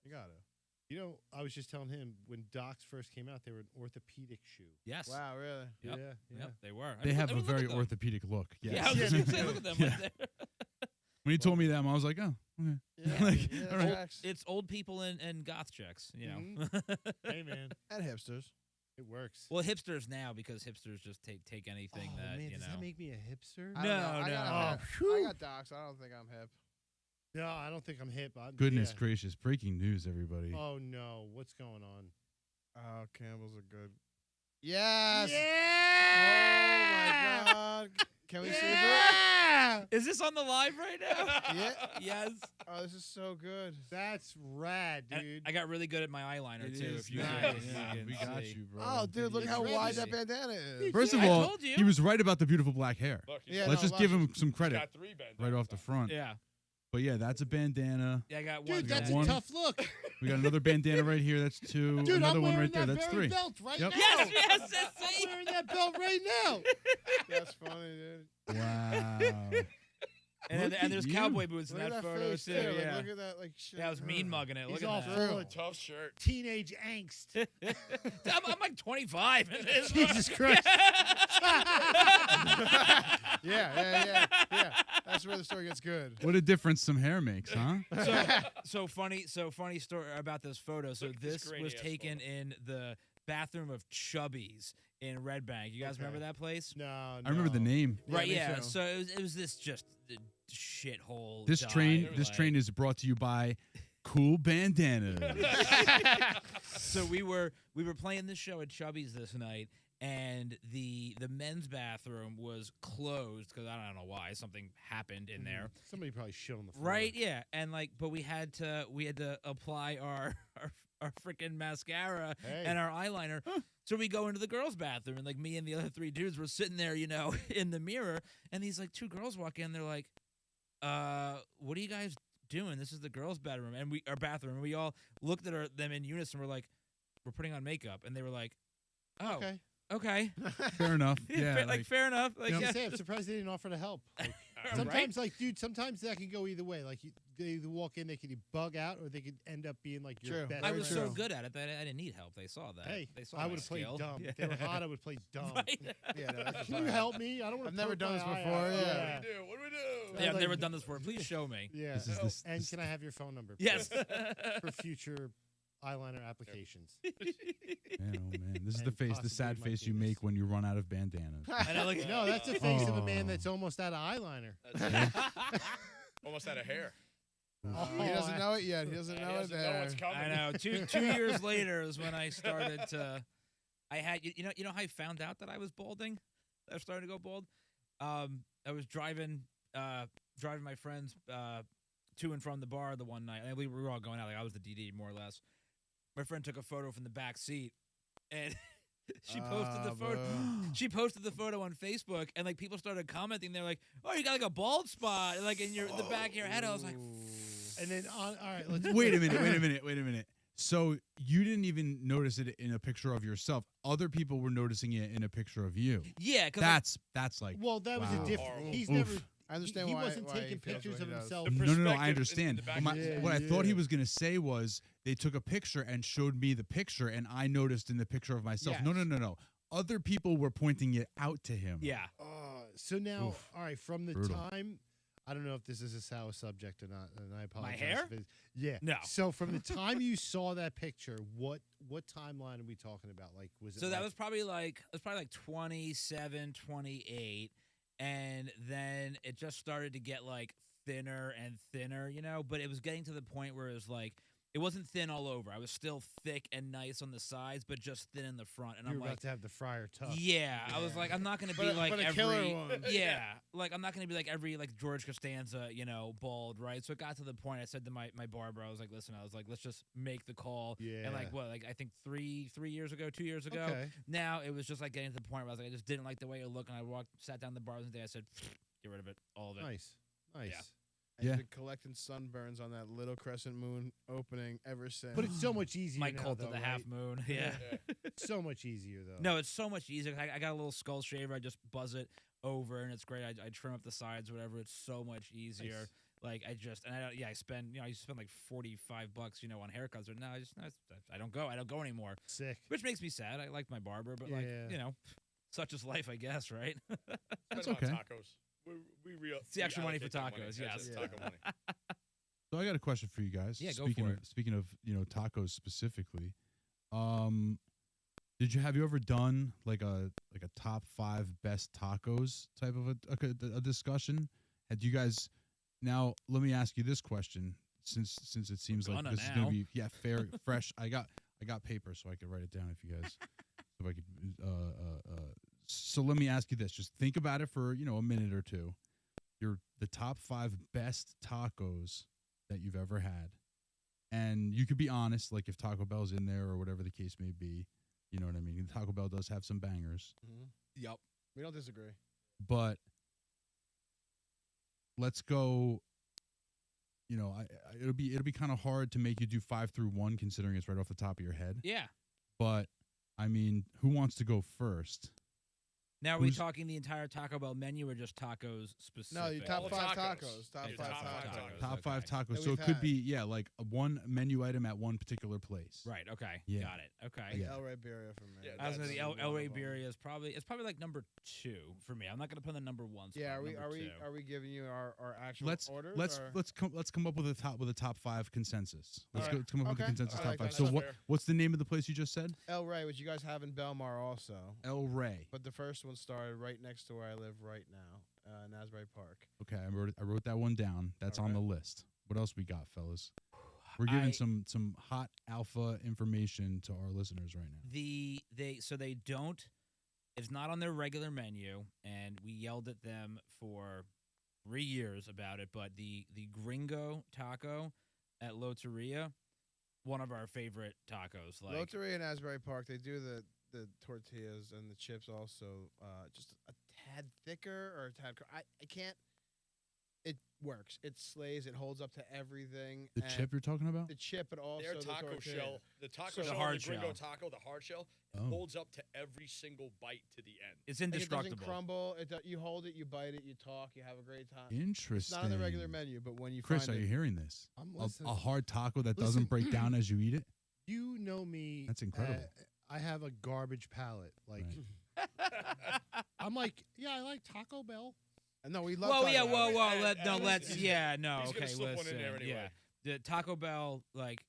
You gotta. I was just telling him when docks first came out, they were an orthopedic shoe. Yes. Wow, really? Yep. Yeah. Yep, they were. I They mean, have I a mean, look very at them. orthopedic look. Yes. Yeah, I was just gonna say, look at them Yeah. right there. When he told me that, I was like, oh, okay. Yeah, Like, yeah, all right. tracks. It's old people and goth chicks, Hey man, And hipsters. it works. Well, hipsters now because hipsters just take anything oh, that man, you does know. that make me a hipster? I don't know. No, I no. got, Oh, I got docs. I don't think I'm hip. No, I don't think I'm hip. Goodness yeah. gracious. Breaking news, everybody. Oh no, what's going on? Oh, Campbell's are good. Yes. Yeah! Oh my God. Can we see it? Yeah! Is this on the live right now? Yeah. Yes. Oh, this is so good. That's rad, And dude. I got really good at my eyeliner It too. is If you nice. can, Yeah, we got see. you, bro. Oh, dude, look It's how wide ready. that bandana is. First of I all, told you. he was right about the beautiful black hair. Look, he's Yeah, got- Let's no, just give look. him some he's credit got 3 bandanas right off the on. front. Yeah. But yeah, that's a bandana. Yeah, I got one. Dude, that's one. a tough look. We got another bandana right here. That's 2. Dude, another I'm one wearing right there. that That's very 3. belt right Yep. now. Yes, yes, yes. I'm See? wearing that belt right now. That's funny, dude. Wow. And, Look and there's at you. cowboy boots in Look at that that photo face, too. too. Like, Yeah. look at that, like, shit. Yeah, I was mean mugging it. He's Look all at that. full of Tough shirt. teenage angst. I'm like 25. Jesus Christ. Yeah. That's where the story gets good. What a difference some hair makes, huh? So funny story about this photo. So Look at this this grainy was ass taken photo. in the bathroom of Chubby's in Red Bank. You guys Okay. remember that place? No, I remember the name. Yeah, Right, me yeah. too. So it was this just shithole. This dive, train like- is brought to you by Cool Bandanas. So we were playing this show at Chubby's this night, and the men's bathroom was closed because I don't know why something happened in there. Somebody probably shit on the floor. Right? Yeah, and like, but we had to apply our freaking mascara Hey. and our eyeliner. So we go into the girls' bathroom, and like me and the other 3 dudes were sitting there, in the mirror, and these like 2 girls walk in. They're like, "What are you guys doing? This is the girls' bedroom and our bathroom." And we all looked at them in unison. We're like, "We're putting on makeup," and they were like, "Oh, Okay. okay." Fair enough. Yeah. like fair enough. Like, I was yeah, gonna say, I'm surprised they didn't offer to help. Like, right? sometimes, like, dude, sometimes that can go either way. Like, they either walk in, they could bug out, or they could end up being like your True. best. I Very was friend. so true. good at it that I didn't need help. They saw that. Hey, they saw I my would have played skill. dumb. Yeah. If they were hot, I would play dumb. Right? Yeah, no, that's Can you fine. help me? I don't want I've to. never done this before, yeah. What do we do? What do we do? Yeah, I've like- never done this before. Please show me. Yeah. This is this, And this- can I have your phone number? Yes. please, for future eyeliner applications? man, oh man. This is the And face, the possibly sad my face you penis. make when you run out of bandanas. And I look, No, that's the face of a man Oh. that's almost out of eyeliner. Almost out of hair. He doesn't know it yet. He doesn't And know he it doesn't there. know what's coming. I know. Two years later is when I started to. I had you know how I found out that I was balding. I was starting to go bald. I was driving my friends to and from the bar the one night. And we were all going out. Like I was the DD more or less. My friend took a photo from the back seat, and She posted the photo. She posted the photo on Facebook, and like people started commenting. They're like, "Oh, you got like a bald spot, like in the back of your head." I was like, And then all right, let's Wait a minute. So you didn't even notice it in a picture of yourself. Other people were noticing it in a picture of you. "Yeah, because That's like Well, that was wow. a different. Horrible. He's Oof. never. I understand he why wasn't why taking he feels pictures what of he does. himself. The No, perspective I in understand. the back But my- of his head. what I thought he was gonna say was they took a picture and showed me the picture, and I noticed in the picture of myself. Yes. No. Other people were pointing it out to him. yeah, So now, Oof. all right, from the Brutal. time, I don't know if this is a sour subject or not, and I apologize. hair? if it is. Yeah. No. So from the time you saw that picture, what timeline are we talking about? Like, was it? So that like- was probably like 27, 28, and then it just started to get like thinner and thinner, But it was getting to the point where it was like it wasn't thin all over. I was still thick and nice on the sides, but just thin in the front. And you I'm were about like, to have the fryer tuck. yeah, I was like, I'm not gonna be But like a every killer one. yeah, like I'm not gonna be like every like George Costanza, bald, right? So it got to the point. I said to my barber, I was like, listen, let's just make the call. Yeah. And like I think 2 years ago, Okay. now it was just like getting to the point where I was like, I just didn't like the way it looked, and I sat down the bar one day. I said, get rid of it, all of it. Nice. Yeah. I've Yeah. been collecting sunburns on that little crescent moon opening ever since. But it's so much easier Mike now, Colt though, of the right? half moon. Yeah. So much easier though. No, it's so much easier. I got a little skull shaver. I just buzz it over, and it's great. I trim up the sides, whatever. It's so much easier. Like I spend I used to spend like $45, on haircuts. Or now I don't go. I don't go anymore, Sick. which makes me sad. I like my barber, but Yeah. such is life, I guess, right? That's Spend okay. on tacos. It's the extra money for tacos, yes. Taco money. So I got a question for you guys. Yeah, go speaking for of, it. Speaking of tacos specifically, have you ever done like a top 5 best tacos type of a discussion? Had you guys? Now let me ask you this question, since it seems like gonna this is now. gonna be fair, fresh. I got paper so I could write it down if you guys. If I could. So let me ask you this. Just think about it for a minute or two. The top 5 best tacos that you've ever had, and you could be honest, like if Taco Bell's in there or whatever the case may be. You know what I mean? Taco Bell does have some bangers, Yep. we don't disagree. but let's go. It'll be kind of hard to make you do 5 through 1 considering it's right off the top of your head. Yeah. But I mean, who wants to go first? Now, are we Who's- talking the entire Taco Bell menu or just tacos specific? No, your top All 5 tacos. tacos. Top Your 5 top five tacos. tacos. Top 5 okay. tacos. That So we've it could had. be like a one menu item at one particular place. Right. Okay. Yeah. Got it. Okay. Like Yeah. El Rey Birria for me. Yeah, I was gonna That's say El one Rey of 'em. Birria is probably like number 2 for me. I'm not gonna put in the number 1 spot. Yeah, number two. are we giving you our actual Let's orders? or? let's come up with a top 5 consensus. Let's Alright. come up with a Okay. consensus I top like 5. that. So That's what fair. what's the name of the place you just said? El Rey, which you guys have in Belmar also. El Rey. But the first one started right next to where I live right now, in Asbury Park. Okay, I wrote that one down. That's on the list. What else we got, fellas? We're giving I- some hot alpha information to our listeners right now. They don't. It's not on their regular menu, and we yelled at them for 3 years about it. But the Gringo taco at Loteria, one of our favorite tacos. Like Loteria in Asbury Park, they do the tortillas and the chips also just a tad thicker or a tad. I can't. It works. It slays. It holds up to everything. The and chip you're talking about? the chip, but also Their the taco tortilla. shell, the taco So- shell, The hard the Gringo shell. taco, the hard shell, it Oh. holds up to every single bite to the end. it's Like, it doesn't indestructible. crumble. You hold it, you bite it, you talk, you have a great time. Interesting. It's not on the regular menu, but when you Chris, find are you it, hearing this? I'm A listening. hard taco that Listen. doesn't break down as you eat it? You know me. That's incredible. I have a garbage palate. Like I'm like, yeah, I like Taco Bell. no, we love. Whoa, Taco yeah, Bell. whoa, whoa. And Let's. he's- Yeah, no. he's gonna Okay, slip one in listen. there anyway. Yeah, the Taco Bell like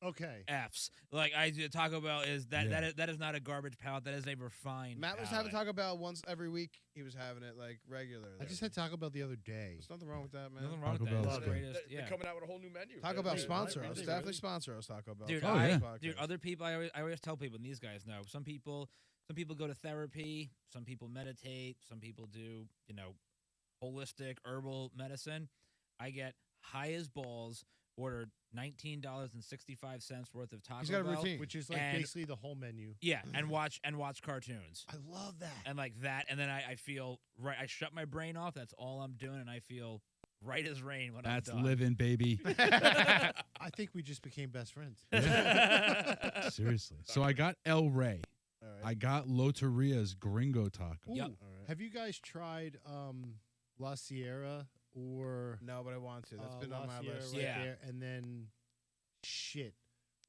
Okay. F's. Like Taco Bell is that Yeah. that is not a garbage palate. That is a refined. Matt was palate. having Taco Bell once every week. He was having it like regularly. I just had Taco Bell the other day. There's nothing wrong with that, man. Nothing wrong Taco with that. Bell's It's the good. greatest. They're Yeah. coming out with a whole new menu. Taco They're- Bell they're- sponsor they're us. really Definitely good. sponsor us, Taco Bell. Dude, For Oh, this yeah. Dude, podcast. other people, I always tell people, and these guys know. Some people go to therapy. Some people meditate. Some people do, holistic herbal medicine. I get high as balls ordered $19.65 worth of Taco He's got a Bell. routine. Which is like And- basically the whole menu. Yeah, and watch cartoons. I love that. And like that, and then I feel right. I shut my brain off. That's all I'm doing, and I feel right as rain when That's I'm done. living, baby. I think we just became best friends. Seriously. So I got El Rey. All right. I got Loteria's Gringo Taco. Yep. Ooh, Have you guys tried La Sierra or No, but I want to. That's been La on my Sierra list. right Yeah. there, and then shit.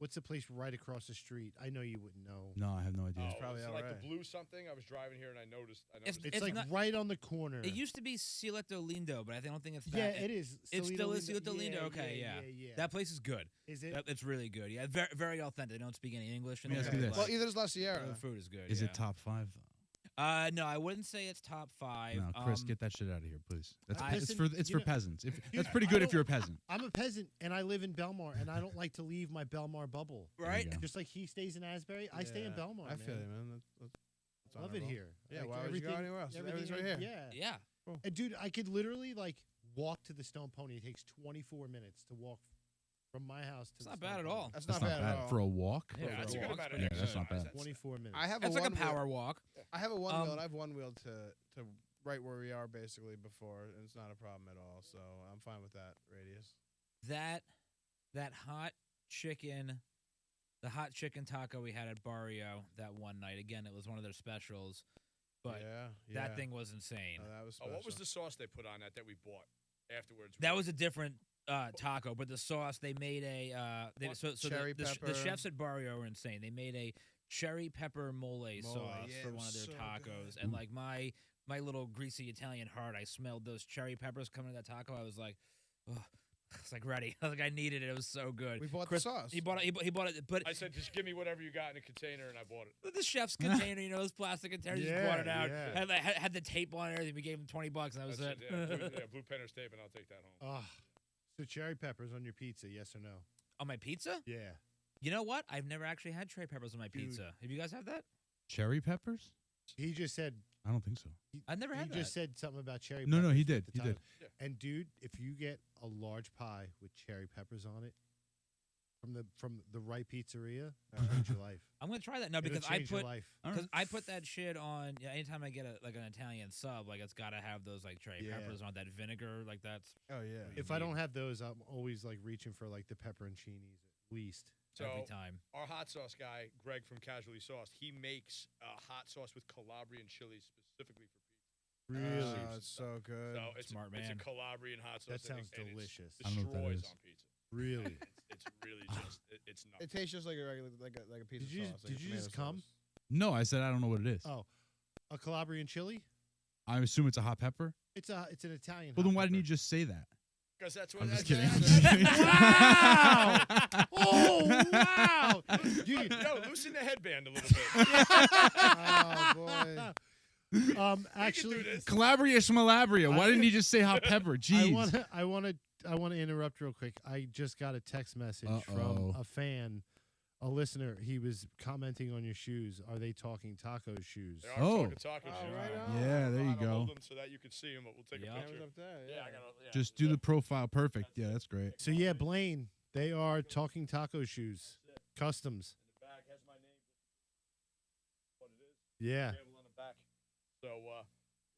What's the place right across the street? I know you wouldn't know. No, I have no idea. Oh, probably is it like alright. the blue something. I was driving here and I noticed. It's It's like not- right on the corner. It used to be Cileto Lindo, but I don't think it's that. yeah, it is. It still is Cielito Cielito Lindo? Okay, yeah. yeah. That place is good. Is it? It's really good. Yeah, very, very authentic. They don't speak any English. in Let me there, ask you but, this. Well, like, either is La Sierra. the food is good. Is yeah. it top 5 though? No, I wouldn't say it's top 5. No, Chris, get that shit out of here, please. That's I- it's Listen, for you know- peasants. If, Dude, that's pretty I good if don't- you're a peasant. I'm a peasant and I live in Belmar and I don't like to leave my Belmar bubble. Right? go. Just like he stays in Asbury, I stay in Yeah. Belmar. I feel you, man. That's Love it honorable. here. Yeah, Like, why would you go everything- anywhere else? everything Everything's right here. Yeah. Yeah. And dude, I could literally like walk to the Stone Pony. It takes 24 minutes to walk from my house to It's the not Stone bad at Pony. all. That's That's not bad at all. for a walk. Yeah, Yeah, that's a walk. good amount of Yeah, exercise. that's not bad. 24 minutes. I have That's a like a one wheel- power walk. I have a one wheel, Um, and I have one wheel to right where we are basically before, and it's not a problem at all. So I'm fine with that radius. That hot chicken, the hot chicken taco we had at Barrio that one night. Again, it was one of their specials, but yeah, that thing was insane. Oh, that was Oh, special. what was the sauce they put on that we bought afterwards? That was a different taco, but the sauce they made a What? Cherry the pepper. chefs at Barrio were insane. They made a cherry pepper mole sauce yeah, for it one of was their so tacos, good. and like my little greasy Italian heart, I smelled those cherry peppers coming to that taco. I was like, oh, I was like ready. I was like, I needed it. It was so good. We bought Chris, the sauce. He bought it. He bought it, but I said, just give me whatever you got in a container, and I bought it. the chef's container, you know, those plastic containers, he just bought it out. yeah. Had the tape on and everything. We gave him $20, and that was That's it. Yeah, blue penner's tape, and I'll take that home. Oh, so cherry peppers on your pizza? Yes or no? On my pizza? Yeah. You know what? I've never actually had cherry peppers on my Dude. pizza. Have you guys had that? Cherry peppers? He just said. I don't think so. I've never had He that. just said something about cherry. No, peppers he at did. the He time. did. Yeah. And dude, if you get a large pie with cherry peppers on it from the right pizzeria, it'll change your life. I'm gonna try that. No, It'll because I change your put life. because I put that shit on. Yeah, anytime I get an Italian sub, like it's gotta have those like cherry Yeah. peppers on that vinegar. Like that's Oh yeah. If I don't have those, I'm always like reaching for like the pepperoncinis at least. So every time. our hot sauce guy, Greg from Casualty Sauce, he makes a hot sauce with Calabrian chili specifically for pizza. Really? Oh, it's so good. So it's Smart It's man. a Calabrian hot sauce. That sounds and delicious. It I don't know what that destroys is. on pizza. Really? It's really just it's nuts. It tastes just like a regular, like a pizza Did you- sauce. like a did you just tomato come? sauce. No, I said I don't know what it is. Oh, a Calabrian chili? I assume it's a hot pepper. It's an Italian. Well, hot then why didn't you pepper. just say that? Because that's what. I'm just that's- kidding. that's- Wow! Oh wow! Dude, Yo, loosen the headband a little bit. Oh boy. actually, this. Calabria Schmalabria. Why didn't you just say hot pepper? Jeez. I want to interrupt real quick. I just got a text message from Uh-oh. a fan, a listener. He was commenting on your shoes. Are they talking taco shoes? They are Oh. talking taco Oh, shoes. right I on. Yeah, there you don't hold go. them so that you can see them, but we'll take Yep. a Cameras picture. up there. Yeah, I gotta. Yeah, Just do the profile perfect. Yeah, that's great. So yeah, Blaine, they are talking taco shoes, customs. In the back has my name. What it is. Yeah. Label on the back. So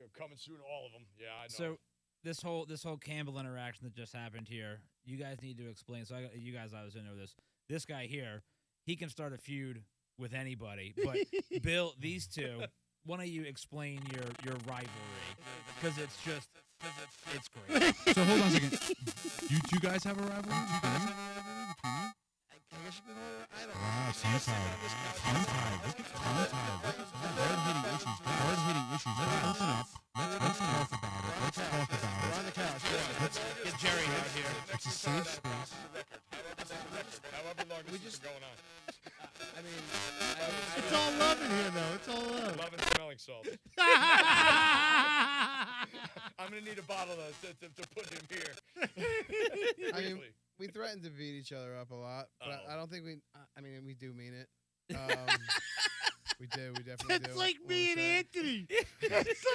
they're coming soon, all of them. Yeah, I know. So this whole Campbell interaction that just happened here, you guys need to explain. So you guys obviously know this. This guy here, he can start a feud with anybody. But Bill, these two, why don't you explain your rivalry? Because it's just it's great. So hold on a second. You two guys have a rivalry? You guys have a rivalry between you? Wow, tongue-tied. Tongue-tied. Look at tongue-tied. Hard-hitting issues. Hard-hitting issues. Let's open up. Let's talk about it. Let's talk about it. on the couch. Let's Get Jerry out here. It's a safe space. however long this has been going on. I mean, It's all love in here, though. It's all love. Love and smelling salts. I'm gonna need a bottle to put him here. I mean, Briefly. we threaten to beat each other up a lot, but Uh-oh. I don't think we. I mean, we do mean it. We do. We definitely do. That's like what me we're and saying. Anthony. It's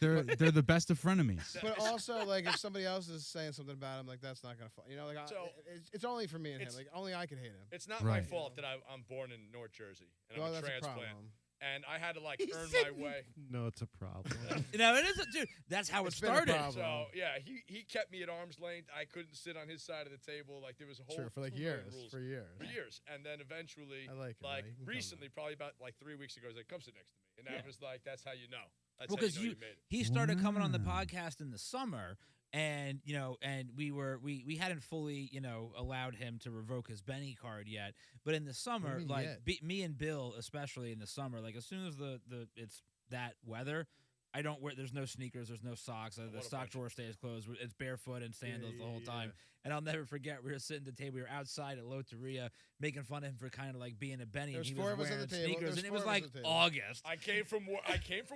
like They're the best of frenemies. But also, like, if somebody else is saying something about him, like, that's not gonna, you know, like, So- it's only for me and him. It's- Like, only I can hate him. It's not my Right. fault that I'm born in North Jersey and Well, I'm a that's a transplant, problem. and I had to like He earn said- my way. no, it's a problem. No, it isn't, dude. That's how it It's been a started. problem. So yeah, he kept me at arm's length. I couldn't sit on his side of the table. Like there was a whole Sure, for like 2 million years. rules. For years. For years, and then eventually, I like it. like man. You can come recently, probably about like 3 weeks ago, he's like, "Come sit next to me," and that Yeah. was like, "That's how you know." That's Well, how you 'cause know you- you made it. He started coming on the Wow. podcast in the summer, and and we hadn't fully allowed him to revoke his Benny card yet. But in the summer, mean like yet? me and Bill, especially in the summer, like as soon as the it's that weather. I don't wear. There's no sneakers. There's no socks. The what a sock bunch. drawer stays closed. It's barefoot and sandals the whole yeah, time. And I'll never forget. We were sitting at the table. We were outside at Loteria, making fun of him for kind of like being a Benny. There's and he four was of us at the wearing table. sneakers, There's and it was four of us like at the table. August. I came from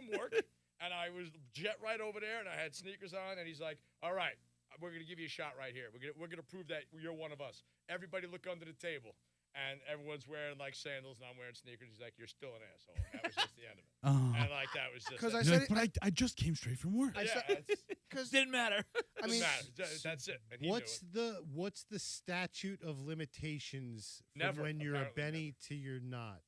work, and I was jet right over there, and I had sneakers on, and he's like, "All right, we're gonna give you a shot right here. We're gonna prove that you're one of us. Everybody look under the table." And everyone's wearing like sandals, and I'm wearing sneakers. He's like, "You're still an asshole." And that was just the end of it. Oh. And like that was just 'Cause it. I You're said like, but I just came straight from work. I yeah, said- it's, Because Didn't matter. I mean, that's it. And he what's knew it. what's the statute of limitations from Never, when you're a apparently Benny to you're not?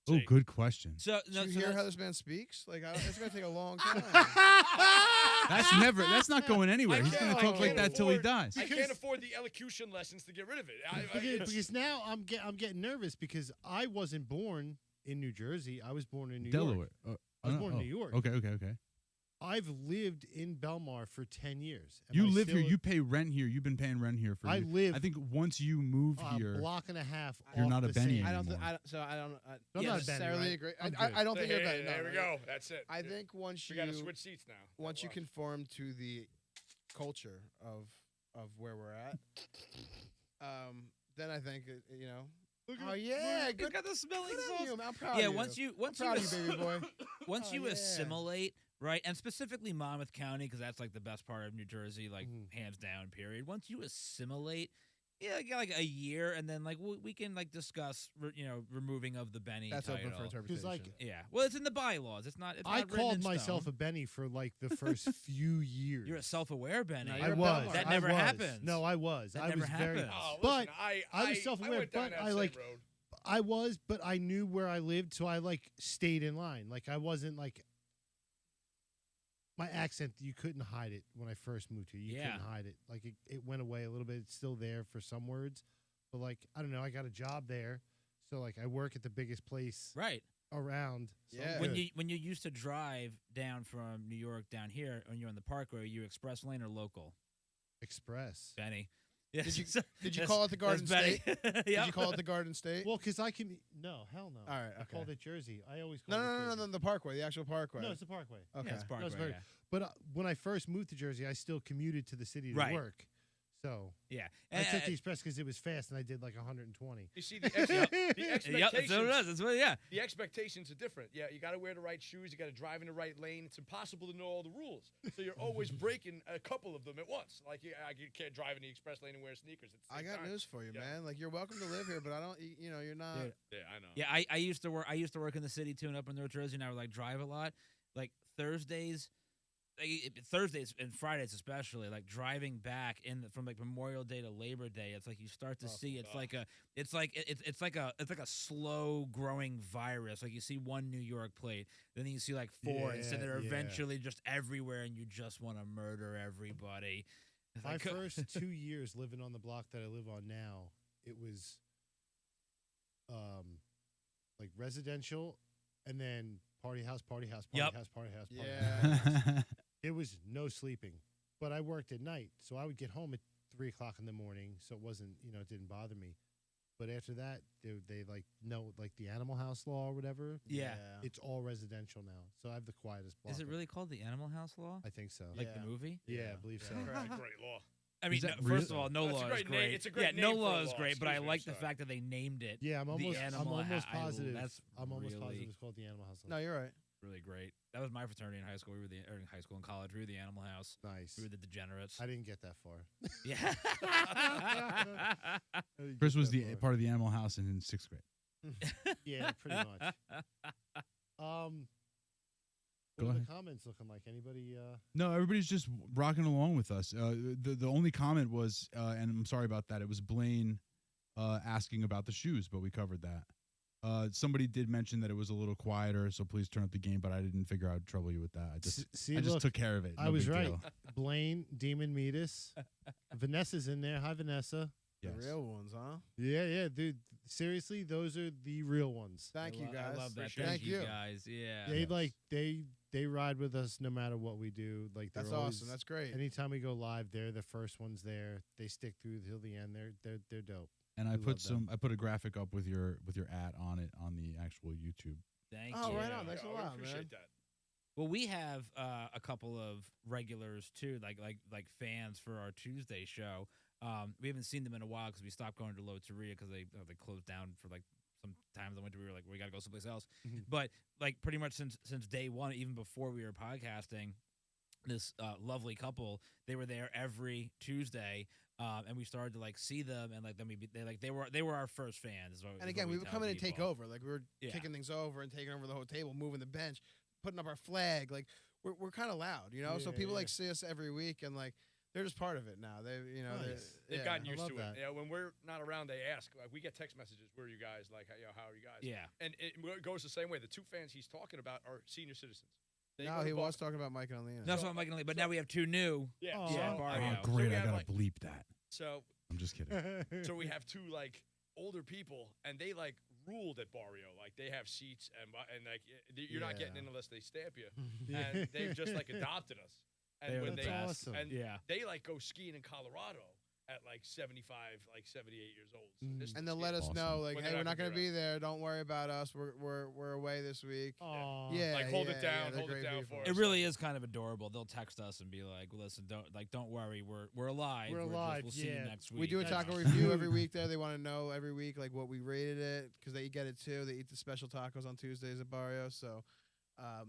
Oh, See. good question. So do no, you so hear that's- how this man speaks? Like, it's gonna take a long time. That's not going anywhere. I He's can't- going to I talk like can't that till he afford- dies. I can't afford the elocution lessons to get rid of it. Because now I'm getting nervous because I wasn't born in New Jersey. I was born in New Delaware. York. I was born in New York. Okay. I've lived in Belmar for 10 years. and You I live here. still- You pay rent here. You've been paying rent here for. I years. live I think once you move a here, block and a half. You're off not a the Benny same- I don't. anymore. I don't I'm not a Benny, necessarily right? agree. I'm I good. don't think you're Hey, Benny. there we no. go. That's it. I think once we you got to switch seats now. once you Well, conform to the culture of where we're at, then I think you know. Oh yeah, He's good. got the smelling Good on salts. you, man. I'm proud Yeah, of you. once you proud of you, baby boy. once Oh, you yeah. assimilate, right, and specifically Monmouth County, because that's like the best part of New Jersey, like Mhm. hands down. Period. Once you assimilate, yeah, you got like a year, and then like we can like discuss, removing of the Benny That's title. open for interpretation. like, Yeah, well, it's in the bylaws. It's not. It's I not written called in myself stone. a Benny for like the first few years. You're a self-aware Benny. No, I you're a was. Belmar. That I never was. happens. No, I was. That I never was very. happens. Oh, But listen, I was self-aware, went down but that I same like- road. I was, but I knew where I lived, so I like stayed in line. Like I wasn't like my accent. You couldn't hide it when I first moved here. You Yeah. couldn't hide it. Like it went away a little bit. It's still there for some words, but like I don't know. I got a job there, so like I work at the biggest place Right. around. So I'm Yeah. good. When you used to drive down from New York down here, when you're on the Parkway, are you express lane or local? Express. Benny. Yes. Did you That's- call it the Garden that's Benny. State? Did Yep. you call it the Garden State? Well, because I can. No, hell no. All right, I okay. called it Jersey. I always No, called no, it no, no, Jersey. no, the Parkway, the actual Parkway. No, it's the Parkway. Okay. Yeah, it's Parkway, very- yeah. But when I first moved to Jersey, I still commuted to the city to Right. work. So Yeah. I took the express because it was fast, and I did like 120. You see, the expectations. Yep, that's what it is. That's what, yeah. The expectations are different. Yeah, you got to wear the right shoes. You got to drive in the right lane. It's impossible to know all the rules, so you're always breaking a couple of them at once. Like you can't drive in the express lane and wear sneakers. At the I same got time. news for you, Yeah. man. Like you're welcome to live here, but I don't. You know, you're not. Dude. Yeah, I know. Yeah, I used to work in the city too, and up in North Jersey, and I would like drive a lot. Like Thursdays and Fridays especially, like driving back from like Memorial Day to Labor Day, it's like you start to see it's like a slow growing virus. Like you see one New York plate, then you see like four, and so Yeah, they're yeah. eventually just everywhere, and you just want to murder everybody. It's My like, first 2 years living on the block that I live on now, it was like residential, and then party house, party house, party Yep. house, party house, party Yeah. house. It was no sleeping, but I worked at night, so I would get home at 3 o'clock in the morning, so it wasn't, it didn't bother me. But after that, they like know like the Animal House law or whatever. Yeah. It's all residential now, so I have the quietest block. is it really called the Animal House Law? I think so. Like Yeah. the movie? Yeah, I believe so. Great law. I mean, that no, real? first of all, no That's a law is great name. great. It's a great yeah, name no for a law is law. great, but I Excuse me, like the sorry. fact that they named it. Yeah, I'm the almost Animal positive. That's I'm almost really, positive it's called the Animal House. No, you're right. really great. That was my fraternity in high school. We were in high school and college. We were the Animal House. Nice. We were the degenerates. I didn't get that far. Yeah. Chris was the part of the Animal House in 6th grade. Yeah, pretty much. Go What are ahead. the comments looking like? Anybody? No, everybody's just rocking along with us. The only comment was, and I'm sorry about that. It was Blaine asking about the shoes, but we covered that. Somebody did mention that it was a little quieter, so please turn up the game. But I didn't figure I'd trouble you with that. See, I just look, took care of it. I No was big right. deal. Blaine, Demon Metis, Vanessa's in there. Hi, Vanessa. Yes. The real ones, huh? Yeah, dude. Seriously, those are the real ones. Thank you, guys. I love that. Appreciate Thank it. you, Thank you. guys. Yeah. They Yes. like they ride with us no matter what we do. Like they're That's always, awesome. That's great. Anytime we go live, they're the first ones there. They stick through till the end. They're dope. And I We put love them. I put a graphic up with your ad on it on the actual YouTube. Thank Oh, you. right on. Thanks a we lot, appreciate man. that. Well, we have a couple of regulars too, like fans for our Tuesday show. We haven't seen them in a while because we stopped going to Loteria because they closed down for like some times I went to. We were like, we got to go someplace else. Mhm. But like pretty much since day one, even before we were podcasting, this lovely couple, they were there every Tuesday. And we started to like see them, and like then they were our first fans. is what- is And what again, we would tell come in and take people. over. Like we were Yeah. kicking things over and taking over the whole table, moving the bench, putting up our flag. Like we're kind of loud, you know. So Yeah, people yeah. like see us every week, and like they're just part of it now. They, you know, Nice. They've yeah. gotten I used love to that. it. Yeah, when we're not around, they ask. Like, we get text messages. Where are you guys? Like, how are you guys? Yeah. And it goes the same way. The two fans he's talking about are senior citizens. They No, go to he bar- was talking about Mike and Alina. That's what I'm liking. But now we have two new. Yeah. Oh, so, Yeah, Oh, Barrio. Oh, So great! we I have, gotta like- bleep that. So I'm just kidding. so we have two like older people, and they like ruled at Barrio. Like they have seats, and like you're not getting Yeah. in unless they stamp you. And they've just like adopted us. And They're when the they best. awesome. and Yeah. they like go skiing in Colorado at like 75, like 78 years old. So they're still And they'll let us Awesome. know, like, When hey, they're we're not not gonna gonna be be there. Don't worry about us. We're away this week. Aw. Yeah, Like, hold it yeah, down, they're hold it great down people. for It us. really is kind of adorable. They'll text us and be like, "Listen, don't worry, we're alive. We're just- alive, we'll see you yeah. next week." We do a That's taco huge. review every week there. They want to know every week like what we rated it because they get it too. They eat the special tacos on Tuesdays at Barrio. So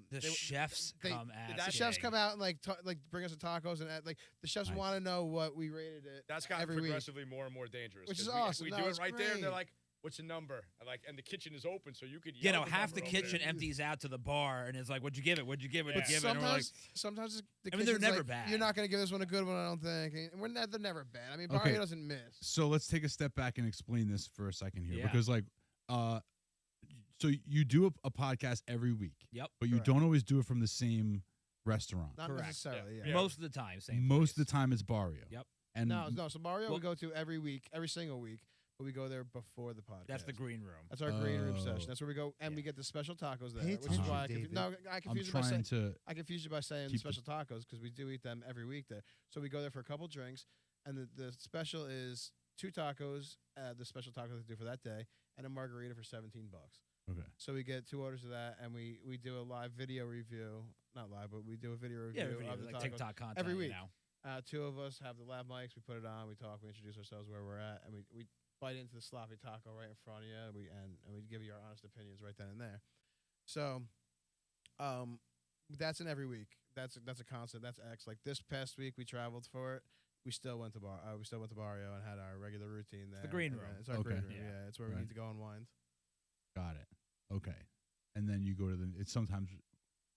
The chefs they- come the asking. chefs come out and like bring us the tacos and like the chefs Nice. want to know what we rated it. That's gotten every week. progressively more and more dangerous. Which is 'cause we- awesome. We No, do it's it right there, and they're great. like, "What's the number?" And the kitchen is open, so you could. You Yell know, half the number over kitchen there. empties out to the bar, and it's like, "What'd you give it? What'd you give it? But What'd you give it?" And we're like, Sometimes the I mean, they're kitchen's never like, bad. You're not gonna give this one a good one, I don't think. And they're never bad. I mean, Okay. Barrio doesn't miss. So let's take a step back and explain this for a second here, Yeah. because like, so you do a podcast every week. Yep. But you Correct. don't always do it from the same restaurant. Not Correct. necessarily. Yeah. Yeah. most of the time, same. Most of place. the time, it's Barrio. Yep. And No. So Barrio Well- we go to every week, every single week, but we go there before the podcast. That's the green room. That's our green room Oh. session. That's where we go, and we Yeah. get the special tacos there, Pay which is attention, why David. I I'm confused you by trying saying to. I confused you by saying keep the- special tacos because we do eat them every week there. So we go there for a couple drinks, and the special is 2 tacos, the special tacos they do for that day, and a margarita for $17. Okay. So we get 2 orders of that, and we do a live video review. Not live, but we do a video review Yeah, video, of the like tacos. TikTok content every you week. know. 2 of us have the lab mics. We put it on. We talk. We introduce ourselves where we're at, and we bite into the sloppy taco right in front of you. And we give you our honest opinions right then and there. So, that's in every week. That's a constant. That's X. Like this past week, we traveled for it. We still went to Barrio and had our regular routine there. the green And room. It's our Okay. green room. Yeah. Yeah, it's where we Right. need to go unwind. Got it. Okay. And then you go to the. It's sometimes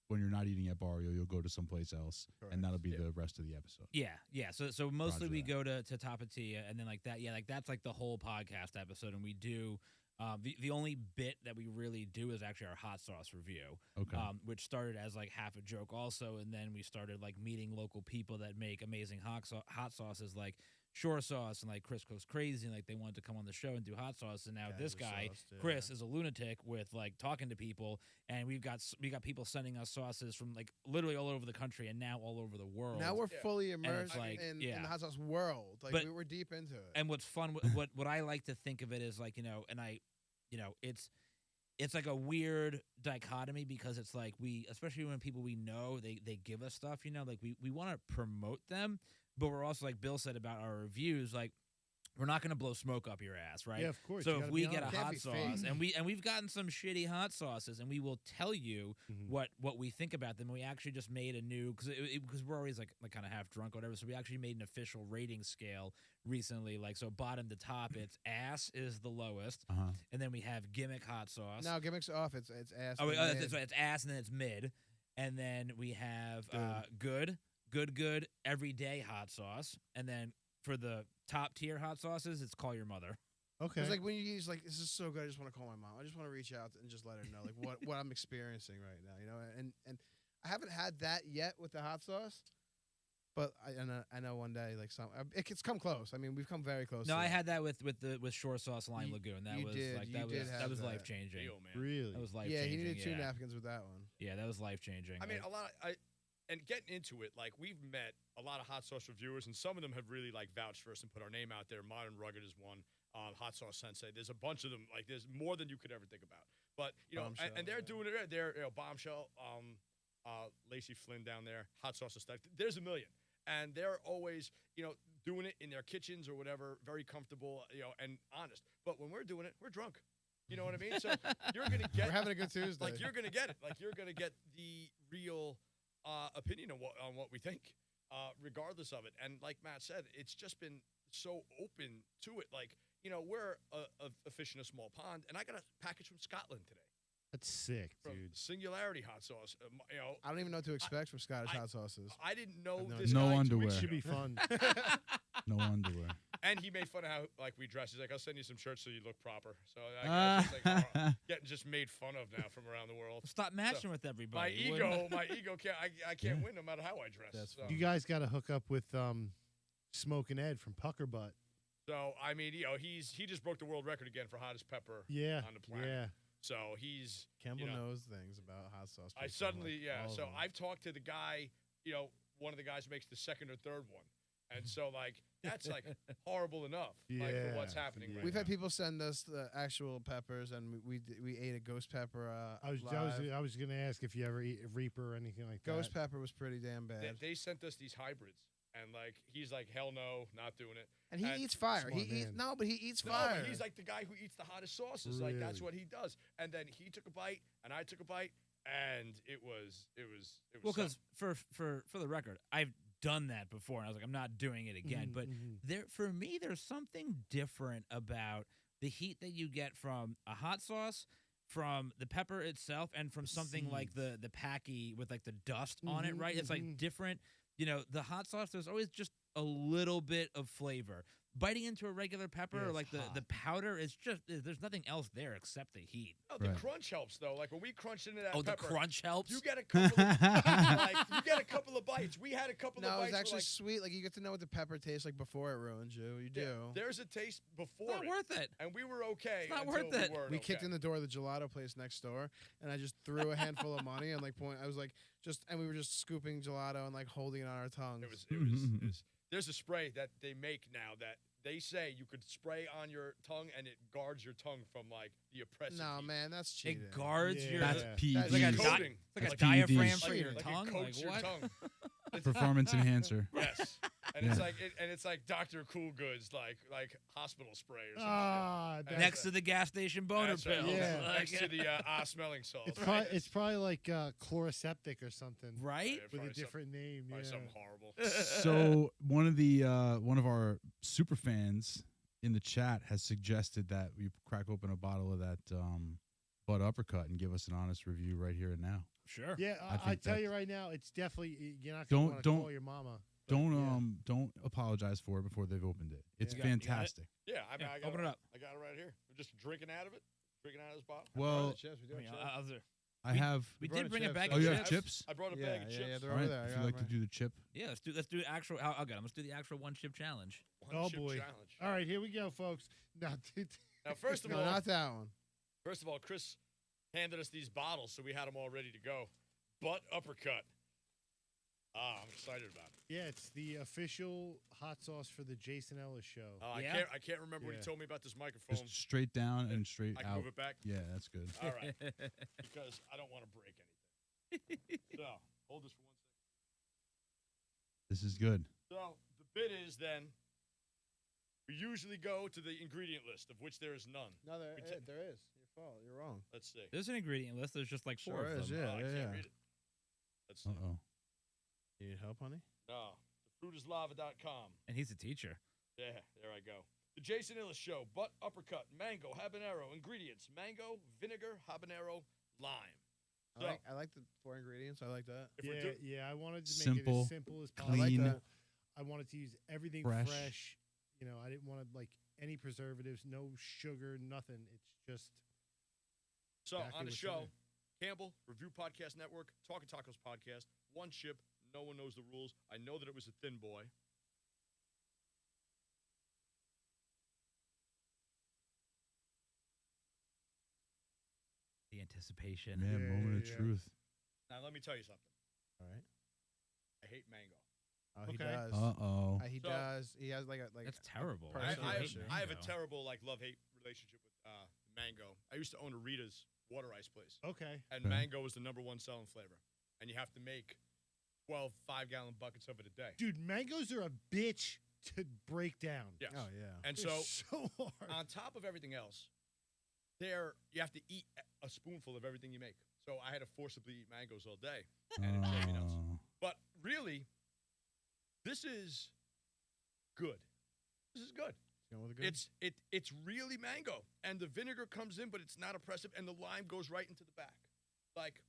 when you're not eating at Barrio, you'll go to someplace else, and that'll be Yeah. the rest of the episode. Yeah. So mostly Roger we that. go to Tapatia, and then like that. Yeah, like that's like the whole podcast episode, and we do. The only bit that we really do is actually our hot sauce review, Okay. which started as like half a joke also, and then we started like meeting local people that make amazing hot sauces like Shore Sauce and like Chris Cooks Crazy, and like they wanted to come on the show and do hot sauce, and now this Kaiser guy sauce, too, Chris yeah. is a lunatic with like talking to people, and we got people sending us sauces from like literally all over the country and now all over the world. Now we're Yeah. fully it's immersed like, in yeah. the hot sauce world. Like But- we're deep into it. And what's fun, what I like to think of it is like, and it's like a weird dichotomy because it's like especially when people we know, they give us stuff, like we want to promote them, but we're also like Bill said about our reviews, like we're not going to blow smoke up your ass, right? Yeah, of course. So you if gotta we be get a honest. Can't hot be sauce, fake. and we've gotten some shitty hot sauces, and we will tell you Mhm. what we think about them. We actually just made a new because we're always like kind of half drunk or whatever. So we actually made an official rating scale recently. Like so, bottom to top, it's ass is the lowest, Uh-huh. and then we have gimmick hot sauce. No, gimmicks off. It's ass. Oh, and that's mid. right. It's ass, and then it's mid, and then we have Good. good, everyday hot sauce, and then for the top tier hot sauces, it's call your mother. Okay. It's like when you use like this is so good. I just want to call my mom. I just want to reach out and just let her know like what I'm experiencing right now. You know, and I haven't had that yet with the hot sauce, but I know one day like it's come close. I mean, we've come very close. No, to I that. had that with Shore Sauce Lime You- Lagoon. That you was did- like you that did was have that was that. life changing. Ew, man. really. That was life Yeah, changing. he needed two napkins with that one. Yeah, that was life changing. I mean, a lot of and getting into it, like we've met a lot of hot sauce reviewers, and some of them have really like vouched for us and put our name out there. Modern Rugged is one. Hot Sauce Sensei. There's a bunch of them. Like there's more than you could ever think about. But you know, Bombshell, and they're yeah. doing it. They're Bombshell, Lacey Flynn down there, Hot Sauce Stuff. There's a million, and they're always doing it in their kitchens or whatever, very comfortable, and honest. But when we're doing it, we're drunk. You know what I mean? So you're gonna get We're having a good Tuesday. like you're gonna get it. Like you're gonna get the real opinion on what we think, regardless of it. And like Matt said, it's just been so open to it. Like we're a fish in a small pond, and I got a package from Scotland today That's sick, from dude. Singularity hot sauce. I don't even know what to expect from Scottish I- hot sauces. I didn't know I've no this idea. guy No 2 underwear. weeks Should be ago. fun. No underwear. And he made fun of how like we dress. He's like, I'll send you some shirts so you look proper. So I guess it's like, getting just made fun of now from around the world. stop matching with My everybody. ego can't. I can't win no matter how I dress. That's so. You guys got to hook up with Smoking Ed from Pucker Butt. So I mean, he just broke the world record again for hottest pepper Yeah. on the planet. Yeah. So he's Campbell you know, knows things about hot sauce. I people, suddenly like, all of So them. I've talked to the guy. One of the guys who makes the second or third one, and so like that's like horrible enough. Like for what's Yeah, happening yeah. right We've now. had people send us the actual peppers, and we ate a ghost pepper. Live. I was gonna ask if you ever eat Reaper or anything like Ghost that. pepper was pretty damn bad. They sent us these hybrids, and like he's like, hell no, not doing it. And he and- eats fire. Smart He eats man. but he eats No, fire. but he's like the guy who eats the hottest sauces. Like that's Really? what he does. And then he took a bite, and I took a bite, and it was Well, something. because for the record, I've done that before, and I was like, I'm not doing it again. But for me, there's something different about the heat that you get from a hot sauce, from the pepper itself, and from something like the packy with like the dust on it. Right? It's like different. The hot sauce. There's always just a little bit of flavor. Biting into a regular pepper Yeah, or it's like the hot. powder, it's just there's nothing else there except the heat. Oh, the Right. crunch helps though. Like when we crunch into that Oh, the pepper, crunch helps. you get a couple. You get a couple of bites. We had a couple no, of bites. it's where, actually like, sweet. Like you get to know what the pepper tastes like before it ruins you. You do. yeah, there's a taste before It's not it, worth it. and we were okay. It's not until worth we it. weren't We kicked okay. in the door of the gelato place next door, and I just threw a handful of money and like I was like and we were just scooping gelato and like holding it on our tongues. It was. There's a spray that they make now that they say you could spray on your tongue and it guards your tongue from like the oppressive. No, heat. man, that's cheating. It guards Yeah. your. That's Yeah. PEDs. That's like a It's di- coating. Like a That's diaphragm PEDs. for your Like tongue. it Like coats your what? tongue. Performance enhancer. Yes, and Yeah. it's like Dr. Cool Goods, like hospital spray or something. Ah, That's that's, Next to the gas station boner That's right. pills. Yeah. Like, Next to the smelling salts. it's probably like chloroseptic or something right? Yeah, with a probably different name. Probably Yeah. something horrible. So one of our super fans in the chat has suggested that we crack open a bottle of that Bud Uppercut and give us an honest review right here and now. Sure. Yeah, I I think tell that- you right now, it's definitely you're not Don't- going to don't- call your mama. Don't apologize for it before they've opened it. It's Yeah. You got it? fantastic. Yeah, I Yeah, got open it up. I got it right here. We're just drinking out of it. Drinking out of this bottle. Well, Chips, we do I have mean, chips. I'll do- I we- have. we brought did a bring a chips. bag Oh, of you chips. have chips? I brought a Yeah, bag of yeah, chips. yeah, they're All over right. there. I If got you'd like to them do the chip, Yeah, let's do the actual. I'll get 'em. Let's do the actual one chip challenge. One Oh chip boy! challenge. All right, here we go, folks. Now, Now, first of No, all, not that one. Chris handed us these bottles, so we had them all ready to go. Butt Uppercut. I'm excited about it. yeah, it's the official hot sauce for the Jason Ellis show. Yeah? I can't remember what Yeah. he told me about this microphone. just straight down and straight I can out. move it back. Yeah, that's good. All right, because I don't want to break anything. So hold this for 1 second. This is good. So the bit is then we we usually go to the ingredient list, of which there is none. No, there, We ta- there is. Your fault. You're wrong. Let's see. There's an ingredient list. There's just like four Sure of is, them. yeah. Oh, I can't read it. Let's see. Uh-oh. You need help, honey? No. TheFruitislava.com. And he's a teacher. Yeah, there I go. The Jason Illis Show. Butt uppercut, mango, habanero. Ingredients: mango, vinegar, habanero, lime. So, I like the 4 ingredients. I like that. if we're do- I wanted to make it Simple, as simple as I possible. like clean, that. I wanted to use everything fresh. fresh. You know, I didn't want to like any preservatives, no sugar, nothing. It's just So exactly on the what's in show, there. Campbell, Review Podcast Network, Talking Tacos Podcast, one ship, no one knows the rules. I know that it was a thin boy. The anticipation. Man, Yeah, moment of yeah. truth. Now let me tell you something. All right. I hate mango. Oh, he Okay. does. Uh-oh. He So- does. He has like a That's terrible. I- I, Personal I, have, issue. I have a Mango. terrible love-hate relationship with mango. I used to own a Rita's water ice place, okay. and Okay. mango was the #1 selling flavor. And you have to make 12 5-gallon buckets of it a day. Dude, mangoes are a bitch to break down. Yes. Oh yeah. And They're so so hard. on top of everything else, you have to eat a spoonful of everything you make. So I had to forcibly eat mangoes all day, and it drove me nuts. Oh. But really, this is good. This is good. Going with the good? It's really mango, and the vinegar comes in, but it's not oppressive, and the lime goes right into the back. Like,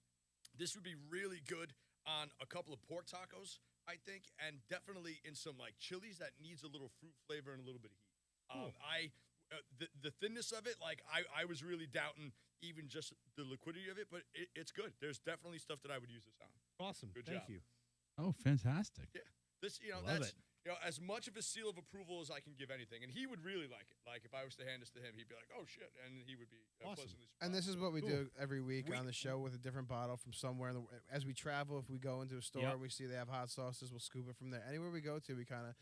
this would be really good on a couple of pork tacos, I think, and definitely in some like chilies that needs a little fruit flavor and a little bit of heat. The thinness of it, like I was really doubting even just the liquidity of it, but it's good. There's definitely stuff that I would use this on. Awesome. Good Thank job. you. Oh, fantastic. This, Love that's it. as much of a seal of approval as I can give anything, and he would really like it. Like if I was to hand this to him, he'd be like, "Oh shit," and he would be Awesome. pleasantly surprised. And this is what we Cool. do every week We- on the show with a different bottle from somewhere. As we travel, if we go into a store Yep. and we see they have hot sauces, we'll scoop it from there. Anywhere we go to, we kind of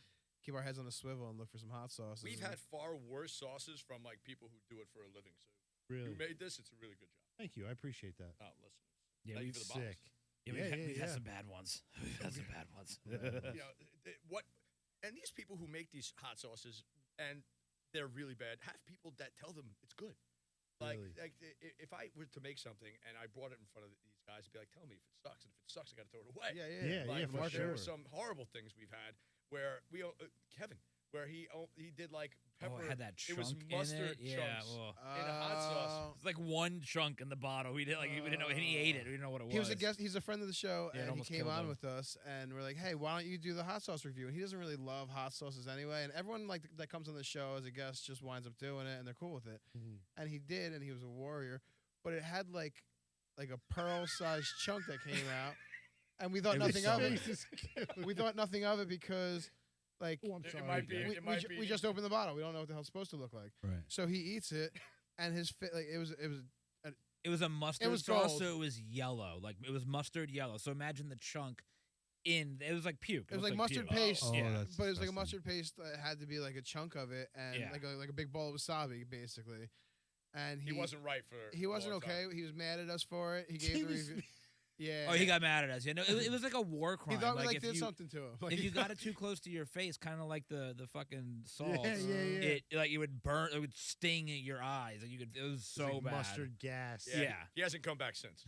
keep our heads on the swivel and look for some hot sauces. We've And had far worse sauces from like people who do it for a living. So Really. you made this; it's a really good job. Thank you. I appreciate that. Oh, listen. Yeah, Thank you we've, for the bottles. Sick. yeah, Yeah, we've yeah. had some bad ones. We've had some bad ones. What? And these people who make these hot sauces and they're really bad have people that tell them it's good. Like, Really? if I were to make something and I brought it in front of these guys, I'd be like, "Tell me if it sucks, and if it sucks, I got to throw it away." Yeah, Yeah, Like, for there sure. are some horrible things we've had where Kevin, where he did like pepper. Oh, it had that it was chunk mustard in it. Yeah. chunks. Oh. in a hot sauce. It's like one chunk in the bottle. We didn't know, and he ate it. We didn't know what it was. He was a guest. He's a friend of the show, Yeah, it and he almost came killed on him. with us. And we're like, "Hey, why don't you do the hot sauce review?" And he doesn't really love hot sauces anyway. And everyone like that comes on the show as a guest just winds up doing it, and they're cool with it. Mhm. And he did, and he was a warrior. But it had like a pearl-sized chunk that came out, and we thought It was nothing so of good. it. Face is killing We thought nothing of it because, like, Oh, I'm It sorry. might be- guys. it we just opened the bottle. We don't know what the hell it's supposed to look like. Right. So he eats it, and his fit like it was It was a mustard was sauce, gold. so it was yellow. Like it was mustard yellow. So imagine the chunk in. It was like puke. It was looked like mustard puke. paste, Oh, yeah. that's but it was like a disgusting. mustard paste that had to be like a chunk of it, and Yeah. like a big bowl of wasabi basically. And He wasn't right for. he a wasn't long time. okay. He was mad at us for it. He He gave the was- review. Yeah. Oh, he got mad at us. Yeah, no, it was like a war crime. He thought we like if did you, something to him. Like, if he you got thought- it too close to your face, kind of like the fucking salt. Yeah, yeah, yeah. It like it would burn. It would sting at your eyes. Like you could. It was It's so like bad. mustard gas. Yeah. He hasn't come back since.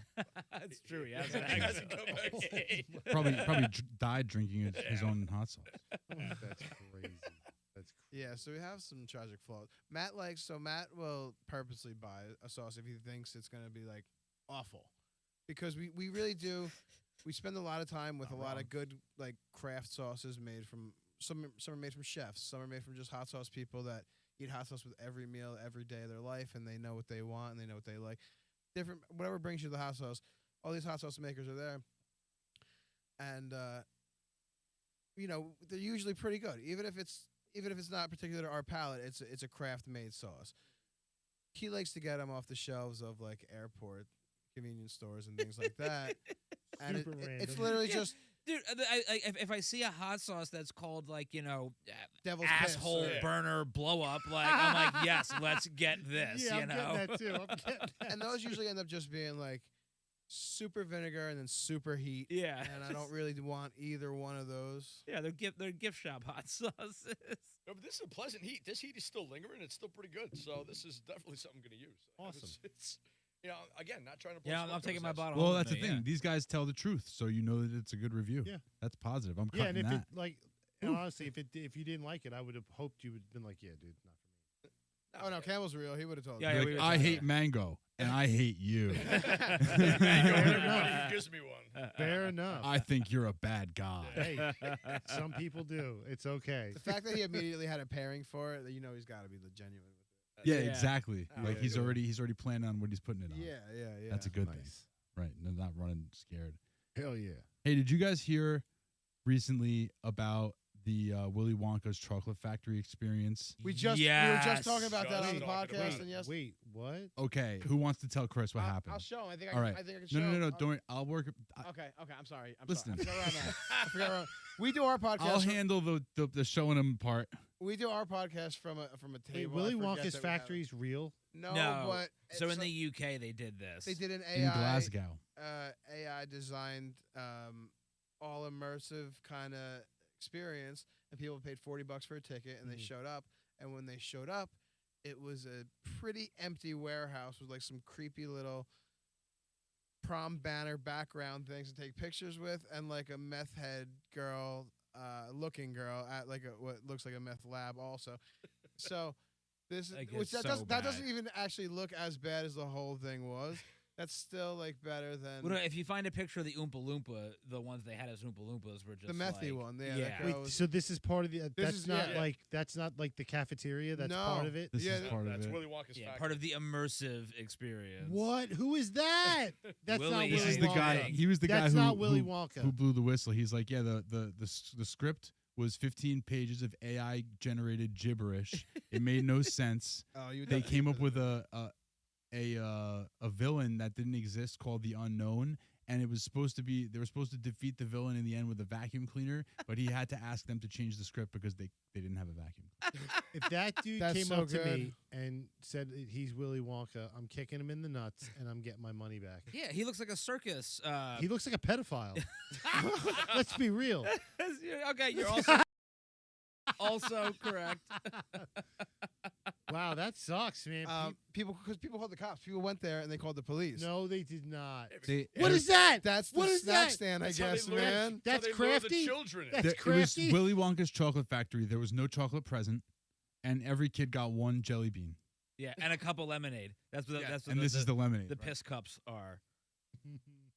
That's true. He He hasn't, hasn't actually. come back. Probably died drinking his own hot sauce. That's crazy. That's Yeah, so we have some tragic flaws. Matt will purposely buy a sauce if he thinks it's gonna be like awful, because we really do. We spend a lot of time with Not a lot wrong. of good like craft sauces made from some are made from chefs, some are made from just hot sauce people that eat hot sauce with every meal every day of their life, and they know what they want and they know what they like. Different whatever brings you the hot sauce. All these hot sauce makers are there, and they're usually pretty good, even if it's not particular to our palate. It's a craft made sauce. He likes to get them off the shelves of like airport convenience stores and things like that. And Super it's random. literally Yeah. just Dude, if I see a hot sauce that's called like devil's asshole piss. Yeah. burner blow up, like I'm like, yes, let's get this. yeah, you I'm know, getting that too. I'm getting that. And those usually end up just being like super vinegar and then super heat. Yeah. And I don't really want either one of those. Yeah, they're gift shop hot sauces. No, but this is a pleasant heat. This heat is still lingering. It's still pretty good. So this is definitely something I'm going to use. Awesome. It's again, not trying to. Blow Yeah, smoke I'm up taking his my ass. bottle. Well, home that's with the me, thing. These guys tell the truth, so you know that it's a good review. Yeah. That's positive. I'm Yeah, cutting and if that. it like, and honestly, if you didn't like it, I would have hoped you would have been like, yeah, dude, not for me. Oh no, Camel's real. He would have told Yeah, me. Like, we were I talking hate about- mango, and I hate you. Mango, Fair everybody enough. who gives me one. Fair enough. I think you're a bad guy. Hey, some people do. It's okay. The fact that he immediately had a pairing for it, that he's got to be the genuine with Yeah, Yeah. exactly. Oh, like yeah, he's yeah. already planning on what he's putting it it. on. Yeah. That's a good thing, Nice. right? No, not running scared. Hell yeah. Hey, did you guys hear recently about the Willy Wonka's chocolate factory experience? We were just talking about that on the Just talking podcast, about and yes, Wait, what? Okay, who wants to tell Chris what happened? I'll show him. I think All right. I think I can No, show no, him. no, don't. I'll work. Okay, I'm sorry. Listen. I forgot around that. I forgot around. We do our podcast. I'll handle the showing him part. We do our podcast from a Wait, table. Willy I forget Wonka's that we have it. factory's real? No, No. but So it's in the UK they did this. they did an In AI Glasgow. AI designed all immersive kind of experience, and people paid $40 for a ticket, and they showed up. And when they showed up, it was a pretty empty warehouse with like some creepy little prom banner background things to take pictures with, and like a meth head girl, looking girl at like what looks like a meth lab also. So this Like, which it's that so doesn't bad. even actually look as bad as the whole thing was. That's still like better than Well, if you find a picture of the Oompa Loompa, the ones they had as Oompa Loompas were just the methy like, one. Yeah, yeah. that Wait, girl was- so this is part of the. That's is- not yeah. like that's not like the cafeteria. That's part No. of it. This Yeah, is part of That's it. Willy Wonka's yeah, factory. part of the immersive experience. What? Who is that? That's not Willy Willy This is Wonka. the Wonka. guy. He was the guy That's who not Willy who, Wonka. who blew the whistle. He's like, yeah, the script was 15 pages of AI generated gibberish. It made no sense. Oh, you They definitely came up did with that. a villain that didn't exist called the Unknown, and it was supposed to be they were supposed to defeat the villain in the end with a vacuum cleaner, but he had to ask them to change the script because they didn't have a vacuum cleaner. If that dude That's came so up to good. me and said he's Willy Wonka, I'm kicking him in the nuts and I'm getting my money back. Yeah, he looks like a circus. He looks like a pedophile. Let's be real. Okay, you're also also correct. Wow, that sucks, man. People called the cops. People went there and they called the police. No, they did not. They- What is that? That's the What is snack that? stand, I That's how they guess, lure- man. That's how they lure the crafty. children in. That's There, it was crafty. Willy Wonka's chocolate factory. There was no chocolate present, and every kid got one jelly bean. Yeah, and a cup of lemonade. That's what. Yeah, That's what And this is the lemonade. the right? piss cups are.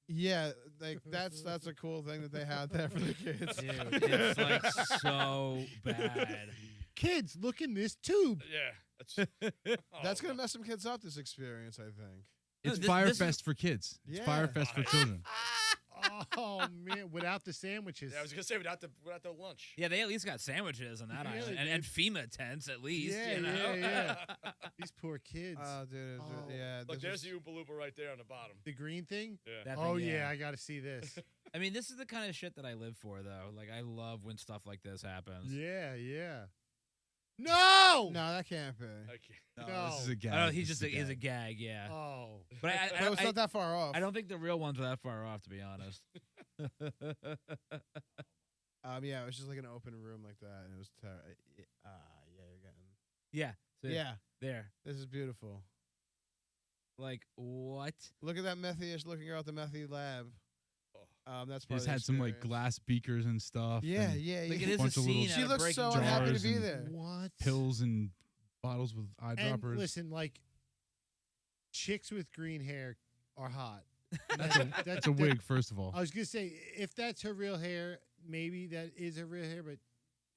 Yeah, like that's a cool thing that they had there for the kids. Dude, it's like so bad. Kids, look in this tube. Yeah, that's That's oh, gonna mess some kids up. This experience, I think. No, It's this Fire is- Fest for kids. It's Yeah. Fire Fest for children. Oh man, without the sandwiches. Yeah, I was gonna say without the lunch. Yeah, they at least got sandwiches on that Yeah, island, they and FEMA tents at least. Yeah, you know? yeah. These poor kids. Oh, dude, Oh. yeah. Look, this there's was- the Oompa Loompa right there on the bottom. the green thing. Yeah. That Oh thing, yeah, I got to see this. I mean, this is the kind of shit that I live for, though. Like, I love when stuff like this happens. yeah, yeah. No. No, that can't be. Okay. No, this is a gag. Oh, he's This just is he's a gag, yeah. Oh. But I, But it's not that far off. I don't think the real ones are that far off, to be honest. Yeah, it was just like an open room like that, and it was terrible. Yeah, you're getting. Yeah. So Yeah, There. this is beautiful. Like, what? Look at that methy-ish looking girl at the methy lab. That's They part just of the had some like experience. glass beakers and stuff. Yeah, and yeah, Like, yeah. it is a Bunch of little- scene. She at a looks breaking so unhappy to jars be and there. What? pills and bottles with And eyedroppers. listen, like chicks with green hair are hot. That's a wig, first of all. I was gonna say if that's her real hair, maybe that is her real hair, but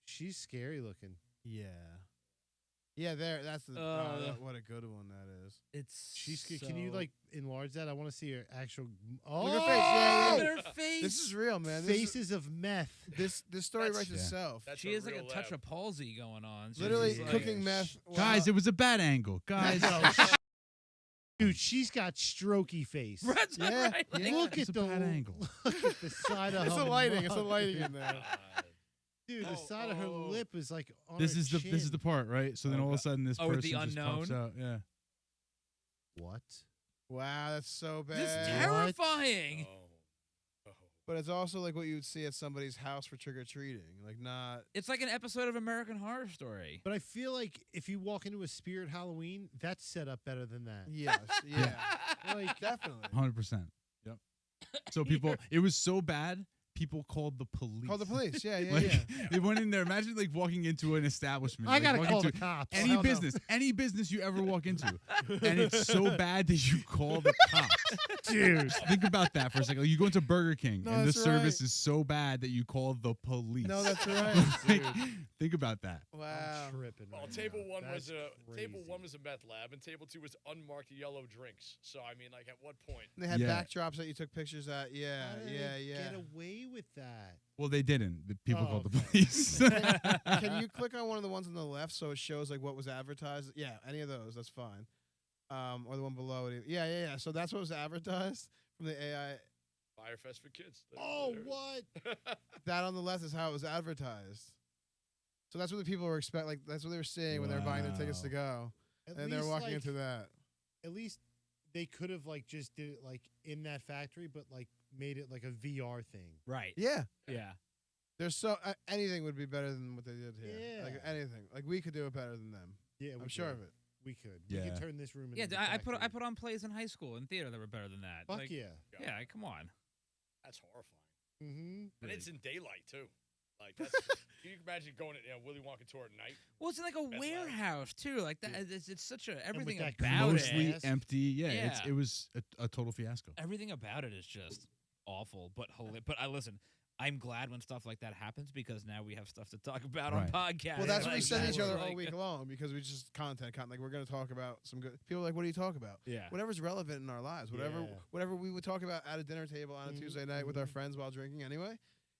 she's scary looking. Yeah. Yeah, there. That's the. What a good one that is. It's She's. Can you so- like enlarge that? I want to see her actual. Oh, Look at her face. Yeah, Look yeah. at her face. This is real, man. This is- faces of meth. This story That's- writes Yeah. itself. That's She has like a real touch lab. of palsy going on. She's Literally just like- cooking meth. Guys, it was a bad angle. Guys, Dude, she's got strokey face. That's Yeah, right. yeah. Look It's at a the bad angle. Look at the side of It's her the lighting. It's the mouth. lighting in there. God. Dude, the Oh, side of her oh. lip is like on this her is the part, right? So then Oh, all of a God. sudden this Oh, person with the just pops unknown? out. Yeah. What? Wow, that's so bad. This is terrifying. Oh. But it's also like what you would see at somebody's house for trick or treating. Like not. It's like an episode of American Horror Story. But I feel like if you walk into a Spirit Halloween, that's set up better than that. Yes. Yeah. Like definitely. 100%. Yep. So people, it was so bad. People called the police. Call the police. Yeah. Yeah. Like, Yeah. they went in there. Imagine like walking into an establishment. I like, gotta walking call the into cops. any Hell no. business you ever walk into, and it's so bad that you call the cops. Dude. Think about that for a second. Like, you go into Burger King, No, and the that's service right. is so bad that you call the police. No, that's right. Like, think about that. Wow. I'm tripping. Well, right table now. one That's was a table crazy. one was a meth lab, and table two was unmarked yellow drinks. So I mean, like, at what point? And they had Yeah. backdrops that you took pictures at. Yeah. How did Yeah. they Yeah. Get away with that. Well, they didn't. The people Oh, called the okay. police. Can you click on one of the ones on the left so it shows like what was advertised? Yeah, any of those, that's fine. Or the one below it. Yeah. So that's what was advertised from the AI. Firefest for kids. Oh, There it what? is. That on the left is how it was advertised. So that's what the people were expecting. Like that's what they were seeing when they were buying their tickets to go, At and they're least, walking like, into that. At least they could have like just did it like in that factory, but like made it like a VR thing. Right. Yeah. Yeah. There's so anything would be better than what they did here. Like Yeah. anything. Like we could do it better than them. Yeah, I'm sure of it. We could. We Yeah. could turn this room into Yeah, the I put factory. on plays in high school and theater that were better than that. Fuck Like, yeah. Yeah, come on. That's horrifying. Mm-hmm. And it's in daylight too. Like that's. Can you imagine going to Willy Wonka tour at night? Well, it's in like a Best warehouse too. Like that. It's such a everything that about Mostly it. Yes. empty. Yeah, Yeah. it was a total fiasco. Everything about it is just awful. But I listen. I'm glad when stuff like that happens because now we have stuff to talk about on Right. podcasts. Well, that's what we Like, send each that's other like- all week long because we just content. Like we're gonna talk about some good. People are like, what do you talk about? Yeah. Whatever's relevant in our lives, Yeah. whatever we would talk about at a dinner table on a Mhm, Tuesday night with our friends while drinking anyway,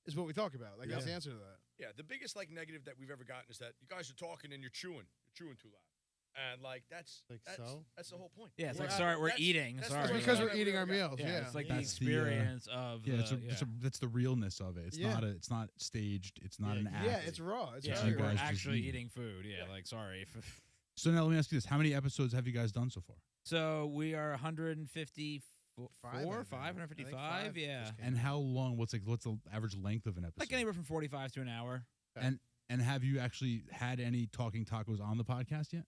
is what we talk about. Like that's the Yeah. answer to that. Yeah, the biggest like negative that we've ever gotten is that you guys are talking and you're chewing too loud, and like that's Like that's, so? that's the whole point. Yeah, it's We're like out- sorry, we're that's- eating. that's Sorry, the Because reason we're that eating our ever got- meals. Yeah, Yeah. it's like That's the the, experience of Yeah, the, that's the realness of it. It's Yeah. it's not staged. It's not Yeah, an act. Yeah, it's raw. It's yeah, You very like raw. we're guys just actually eat. eating food. Yeah, Yeah. like sorry. So now let me ask you this: how many episodes have you guys done so far? So we are 154, Five, I think. 555. I think five Yeah, just came And how long? What's the average length of an episode? like anywhere from 45 to an hour. And have you actually had any talking tacos on the podcast yet?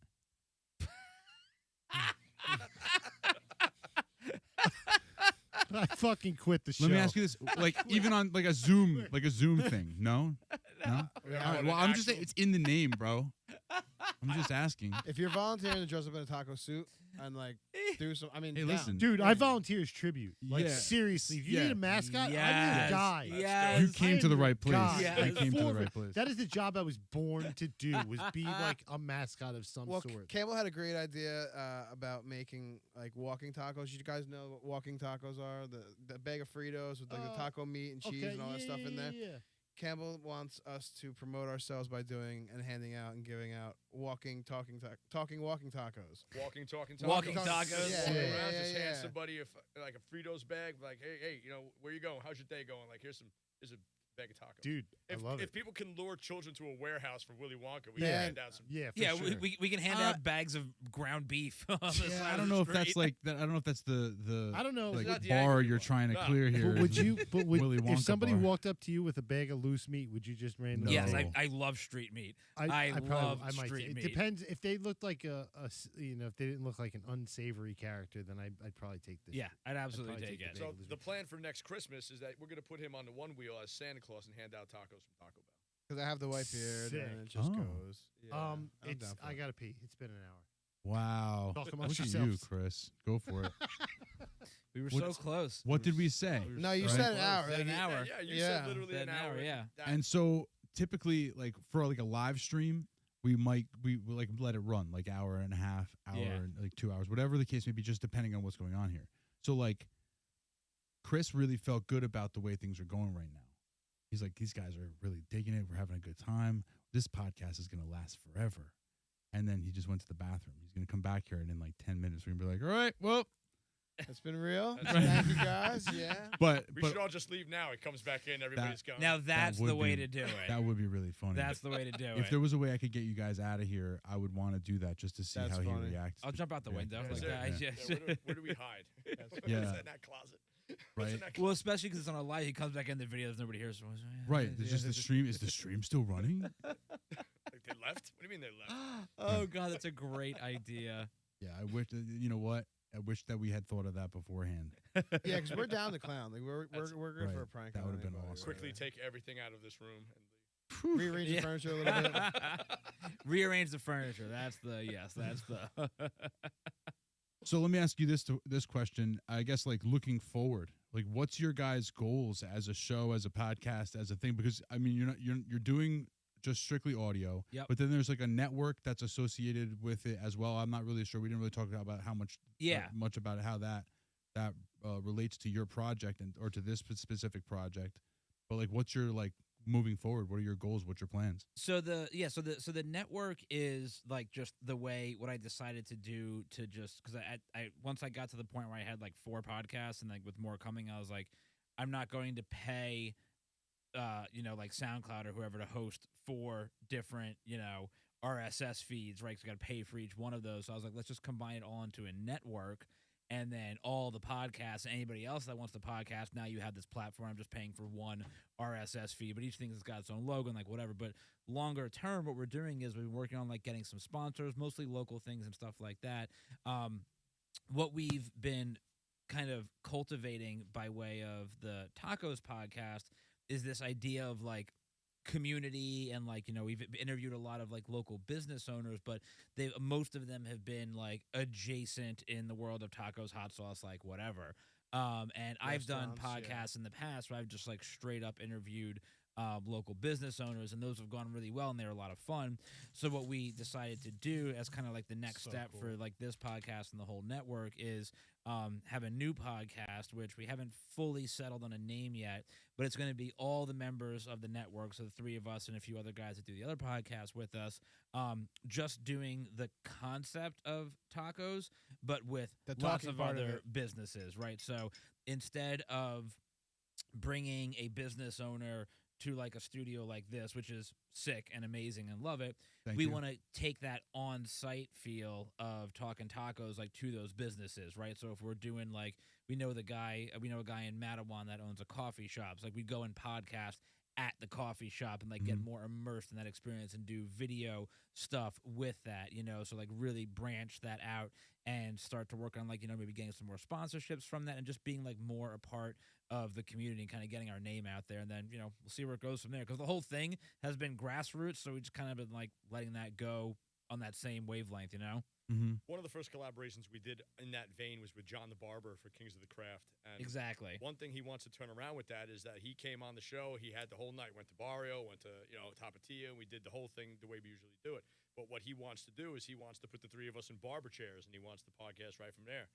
I fucking quit the show. Let me ask you this: like even on like a Zoom thing? No. No. We don't All right, want well, an I'm just saying actual- it's in the name, bro. I'm just asking. If you're volunteering to dress up in a taco suit and like do some, I mean, Hey, down. listen. Dude, I volunteer as tribute. Like Yeah. seriously, if you Yeah. need a mascot, I need Yes. a guy. Yes. You came to the right place. God, Yeah. You came to the right place. That is the job I was born to do. Was be like a mascot of some Well, sort. Campbell had a great idea about making like walking tacos. You guys know what walking tacos are? The bag of Fritos with like the taco meat and cheese and all that stuff in there. Yeah. Campbell wants us to promote ourselves by doing and handing out and giving out walking talking tacos. Walking, talking, talking. Walking Just tacos. walk Yeah, around, yeah, just yeah, hand yeah. somebody like a Fritos bag, like, hey, where you going? How's your day going? Like, here's a bag of tacos. Dude, I love if it. people can lure children to a warehouse for Willy Wonka, we Yeah. can hand out some. Yeah, for Yeah, sure. we can hand out bags of ground beef. On the side Yeah, I of don't the know if that's street. like that. I don't know if that's the I don't know. like not the bar angry you're one. trying to No. clear here. But would you? But would, Willy if Wonka somebody bar. walked up to you with a bag of loose meat, would you just randomly? Yes, No. I love street meat. I love probably, I might. street It meat. depends if they looked like if they didn't look like an unsavory character, then I'd probably take this. Yeah, I'd absolutely probably take take it. the So Bagel is the me. plan for next Christmas is that we're going to put him on the one wheel as Santa Claus and hand out tacos from Taco Bell. Because I have the white beard Sick. and it just Oh. goes. Yeah, I'm it's down for I it. gotta pee. It's been an hour. Wow. Talk amongst Look at you, yourselves. Chris. Go for it. We were so What's- close. What did we say? were No, you Right. said an close. hour. Said an like, hour. Yeah, you Yeah. said literally Said an hour. yeah. And so typically, like for like a live stream, we like let it run like hour and a half, hour Yeah. and like 2 hours, whatever the case may be, just depending on what's going on here. So like, Chris really felt good about the way things are going right now. He's like, these guys are really digging it. We're having a good time. This podcast is gonna last forever. And then he just went to the bathroom. He's gonna come back here, and in like 10 minutes, we're gonna be like, all right, well, It's been real. That's Thank you guys. Yeah. But We should all just leave now. It comes back in. Everybody's gone. Now that's would the way be- to do it. that would be really funny. That's the way to do if it. there was a way I could get you guys out of here, I would want to do that just to see That's how he funny. reacts. I'll jump out the Yeah. window. Yeah, Like, is there- guys, yeah. yes. Where do we hide? Yeah. What's in that closet? What's Right. in that Well, especially because it's on a live, he comes back in the video, there's nobody here. So Right. There's just the stream. Is the stream still running? Like they left? What do you mean they left? Oh god, that's a great idea. Yeah. I wish. You know what? I wish that we had thought of that beforehand. Yeah, because we're down to clown. Like we're good for a Right. prank. That on would've been anybody, awesome. Quickly right. take everything out of this room and leave. Rearrange the Yeah. furniture a little bit. Rearrange the furniture. That's the So let me ask you this question. I guess like looking forward, like what's your guys' goals as a show, as a podcast, as a thing? Because I mean, you're doing just strictly audio, Yep. but then there's like a network that's associated with it as well. I'm not really sure. We didn't really talk about how much much about how that relates to your project or to this specific project. But like, what's your like moving forward? What are your goals? What's your plans? So the network is like just the way what I decided to do to just because I once I got to the point where I had like 4 podcasts and like with more coming, I was like, I'm not going to pay like SoundCloud or whoever to host 4 different RSS feeds, right? So I got to pay for each one of those. So I was like, let's just combine it all into a network. And then all the podcasts, anybody else that wants the podcast, now you have this platform. I'm just paying for one RSS feed, but each thing has got its own logo and like whatever. But longer term, what we're doing is we're working on like getting some sponsors, mostly local things and stuff like that. What we've been kind of cultivating by way of the Tacos podcast is this idea of like community and like we've interviewed a lot of like local business owners, but most of them have been like adjacent in the world of tacos, hot sauce, like whatever. And I've done Restaurants, yeah. podcasts in the past where I've just like straight up interviewed local business owners, and those have gone really well and they're a lot of fun. So what we decided to do as kind of like the next So step cool. for like this podcast and the whole network is have a new podcast, which we haven't fully settled on a name yet, but it's going to be all the members of the network, so the 3 of us and a few other guys that do the other podcasts with us, just doing the concept of tacos, but with The lots talking of part of other it. businesses, right? So instead of bringing a business owner to like a studio like this, which is sick and amazing and love it, Thank we you. want to take that on-site feel of talking tacos like to those businesses, right? So if we're doing like we know a guy in Matawan that owns a coffee shop, so like we go and podcast at the coffee shop and like get more immersed in that experience and do video stuff with that, so like really branch that out and start to work on like maybe getting some more sponsorships from that and just being like more a part of the community and kind of getting our name out there. And then we'll see where it goes from there, because the whole thing has been grassroots, so we just kind of been like letting that go on that same wavelength. Mm-hmm. One of the first collaborations we did in that vein was with John the Barber for Kings of the Craft. And Exactly. one thing he wants to turn around with that is that he came on the show. He had the whole night, went to Barrio, went to Tapatia, and we did the whole thing the way we usually do it. But what he wants to do is he wants to put the 3 of us in barber chairs, and he wants the podcast right from there.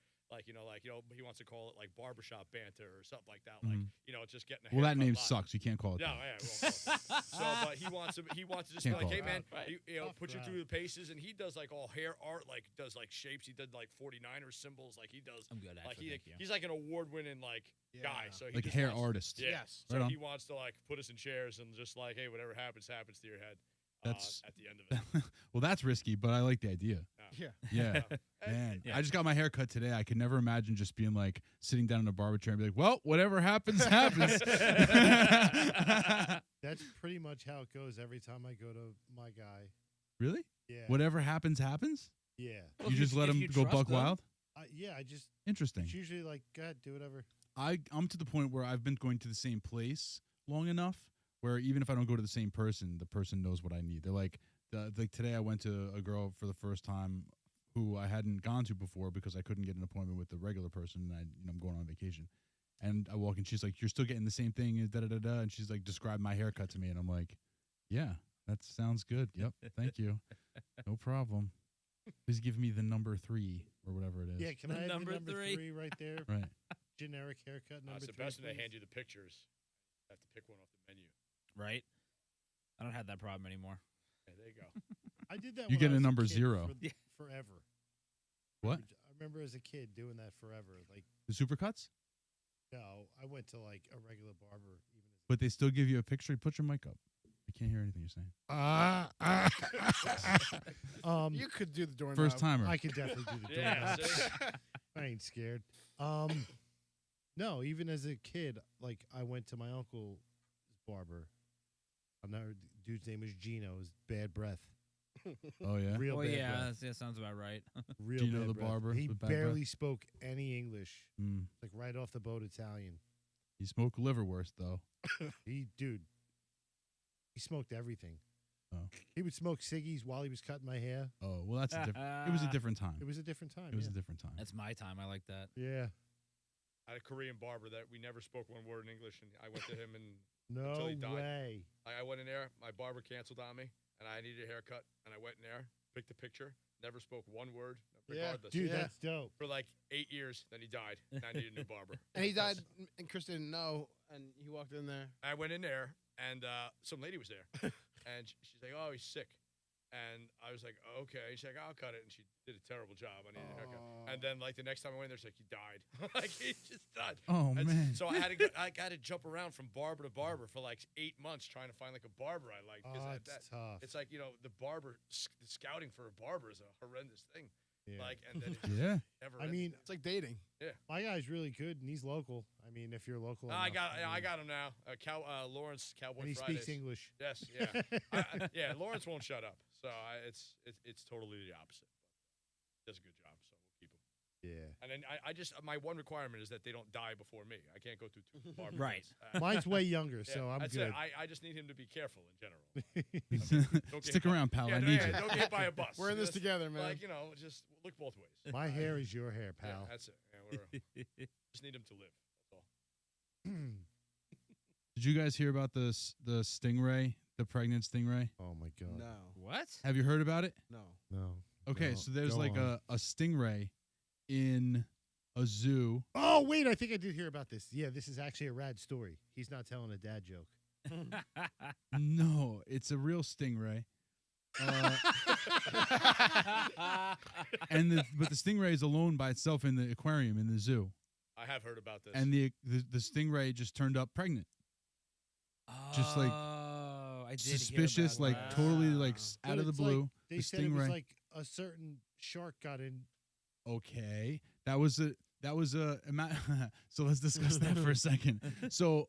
He wants to call it like barbershop banter or something like that. Like, just getting a Well, that haircut name live. sucks. You can't call it No, that. yeah, we won't call it that. So, but he wants to just be Can't like, call hey it man, Right. put you Tough through the paces, and he does like all hair art, like does like shapes. He did like 49er symbols, like he does. I'm good, Like actually. Thank you. he's like an award-winning like guy. Yeah. So he Like just hair wants- artist. Yeah. Yes. So Right on. he wants to like put us in chairs and just like, hey, whatever happens to your head. That's- at the end of it. Well, that's risky, but I like the idea. Yeah. Yeah. And- Man, Yeah. I just got my hair cut today. I could never imagine just being like sitting down in a barber chair and be like, well, whatever happens, happens. That's pretty much how it goes every time I go to my guy. Really? Yeah. Whatever happens, happens? Yeah. Well, You if you- just let if him you go trust buck them. wild? Yeah, I just, Interesting. it's usually like, go ahead, do whatever. I'm to the point where I've been going to the same place long enough where even if I don't go to the same person, the person knows what I need. They're like today I went to a girl for the first time who I hadn't gone to before because I couldn't get an appointment with the regular person, and I'm going on vacation. And I walk in, she's like, "You're still getting the same thing," da da da da, and she's like, describe my haircut to me, and I'm like, "Yeah, that sounds good. Yep, thank you, no problem. Please give me the number 3 or whatever it is." Yeah, can The I have number the number three? 3 right there? Right. Generic haircut number It's 3. the best when they please. hand you the pictures. You have to pick one off the menu. Right? I don't have that problem anymore. Yeah, there you go. I did that You when get I a was number kid 0. for Yeah. forever. What? I remember as a kid doing that forever. Like, The supercuts? no, I went to like a regular barber. Even But they still give you a picture. Put your mic up. I can't hear anything you're saying. You could do the doorknob. First timer. I could definitely do the Yeah, doorknob. see? I ain't scared. No, even as a kid, like I went to my uncle's barber. Another dude's name was Gino. His bad breath. Oh yeah. Real Oh bad yeah, breath. that sounds about right. Real Gino bad the breath. barber He with bad breath? barely spoke any English. Mm. Like right off the boat Italian. You smoke liverwurst though. He smoked everything. Oh. He would smoke ciggies while he was cutting my hair. Oh well, that's a different. It was a different time. It was a different time. It was yeah. a different time. That's my time. I like that. Yeah. I had a Korean barber that we never spoke one word in English, and I went to him and No he died. way. I went in there. My barber canceled on me, and I needed a haircut. And I went in there, picked a picture, never spoke one word, Yeah, regardless. Dude, Yeah. that's dope. For like 8 years, then he died, and I needed a new barber. And he died, and Chris didn't know, and he walked in there. I went in there, and some lady was there, and she's like, "Oh, he's sick," and I was like, "Okay." She's like, "I'll cut it," and she did a terrible job. I needed a haircut. And then like the next time I went in there, she's like, "He died." Like he just died. Oh And man. So I had to jump around from barber to barber for like 8 months trying to find like a barber I liked. 'Cause Oh, that- it's tough. it's like, the the scouting for a barber is a horrendous thing. Yeah. Like, and then Yeah. never I mean, It's like dating. my guy's really good, and he's local. I mean, if you're local, I enough, got mean, him now. Lawrence Cowboy and he Fridays. speaks English. Yes, yeah, yeah. Lawrence won't shut up, so it's totally the opposite. But does a good job, so we'll keep him. Yeah. And then I just my one requirement is that they don't die before me. I can't go through two barbers. Right. Mine's way younger, Yeah, so I'm that's good. it. I just need him to be careful in general. Don't get Stick hit by- around, pal. Yeah, I no, need yeah, you. Don't get hit by a bus. We're in this Just, together, man. Like, just look both ways. My hair is your hair, Yeah, pal. that's it. Yeah, we're, just need him to live. That's all. Did you guys hear about the stingray, the pregnant stingray? Oh my god. no, What? Have you heard about it? no. No. Okay, Go- so there's go like on. a stingray in a zoo. Oh wait, I think I did hear about this. Yeah, this is actually a rad story. He's not telling a dad joke. No, it's a real stingray. But the stingray is alone by itself in the aquarium in the zoo, I have heard about this. and the stingray just turned up pregnant. Just like I did suspicious, hear like about totally that. like But out of the it's like- blue. They the said it was stingray. like a certain shark got in. Okay, that was a so let's discuss that for a second. So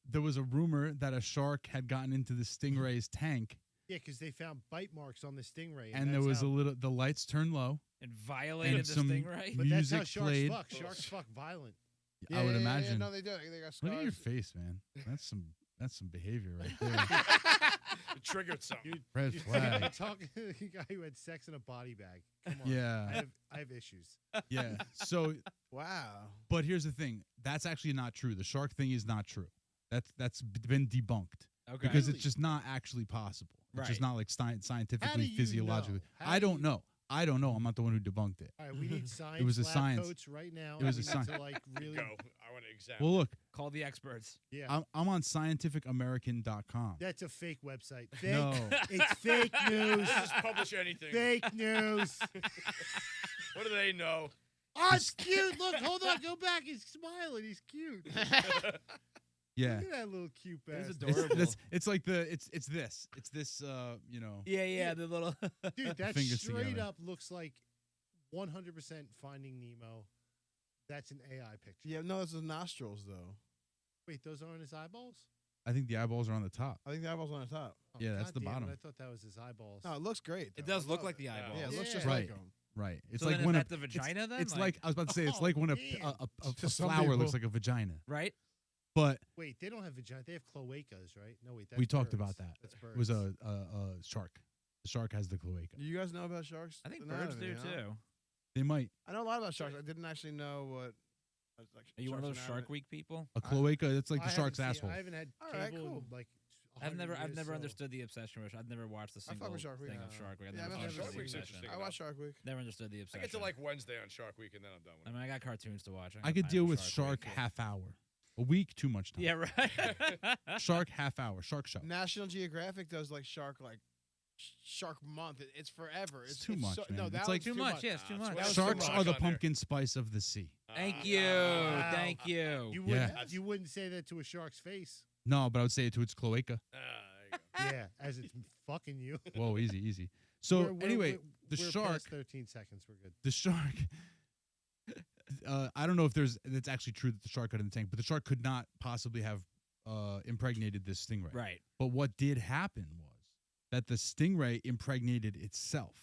there was a rumor that a shark had gotten into the stingray's tank, Yeah, because they found bite marks on the stingray, and there that's was how, the lights turned low. And violated and the some- stingray. But that's how music sharks played. fuck. Sharks fuck violent. I would imagine. no, they do. They got Look at your scars. face, man. That's some behavior right there. it triggered something. Dude, Red you're flag. talking to the guy who had sex in a body bag. Come on. Yeah, I have issues. yeah. So, Wow. but here's the thing. That's actually not true. The shark thing is not true. That's been debunked Okay. because Really? it's just not actually possible. It's just Right. not like How do scientifically, you physiologically. know? How I do don't you- know. I don't know. I'm not the one who debunked it. All right, we need science. It was a lab science. coats right now. It was We a need science. to like really. Go. I want to examine. Well, look, Call the experts. Yeah, I'm on scientificamerican.com. that's a fake website. Fake. No. It's fake news. just publish anything. Fake news. What do they know? Oh, it's cute. Look, hold on. Go back. He's smiling. He's cute. Yeah. Look at that little cute It was bastard. adorable. It's like it's this you know. Yeah, the little. Dude, that Fingers straight together. up looks like 100% Finding Nemo. That's an AI picture. Yeah, no, those are nostrils though. Wait, those aren't his eyeballs? I think the eyeballs are on the top. I think the eyeballs on the top. Oh, Yeah, that's God the damn it, bottom. I thought that was his eyeballs. No, it looks great. It though. does I look love like the it. eyeball. Yeah, it looks Yeah. just Right. like them. Right. It's So like then is when that a the vagina then? It's like I was about to say it's Oh, like when a man. a some flower looks people. like a vagina. right. But Wait, they don't have vagina. They have cloacas, right? No, wait. That's we talked birds. about that. That's It birds. was a shark. The shark has the cloaca. Do you guys know about sharks? I think Anatomy, birds do huh? too. They might I know a lot about sharks. I didn't actually know what. Like, Are you one of sharks those anatomy. Shark Week people? a cloaca. It's like I the haven't shark's seen- asshole. I haven't had All cable right, cool. in like. I've 100 never years, so- understood the obsession with. I've never watched a I fuck single with Shark Week. thing of Shark Week. I've Yeah, never I understood Shark the Week's obsession. interesting. I watch Shark Week. Never understood the I obsession. get to like Wednesday on Shark Week and then I'm done with I it. mean, I got cartoons to watch. I could got deal time for with Shark shark Week. half hour. A week, too much time. Yeah, right. Shark half hour. Shark show. National Geographic does like shark like Shark Month. It's forever. It's too much, so, man. No, It's that like- was Too much. Yeah, it's too much. That was Sharks too are much the on there. pumpkin spice of the sea. Thank you. Wow. Thank you. You Yeah. wouldn't. You wouldn't say that to a shark's face. No, but I would say it to its cloaca. There you go. Yeah, as it's fucking you. Whoa, easy, easy. So anyway, the we're shark, past 13 seconds. We're good. the shark. I don't know if it's actually true that the shark got in the tank, but the shark could not possibly have impregnated this stingray. Right. But what did happen was that the stingray impregnated itself,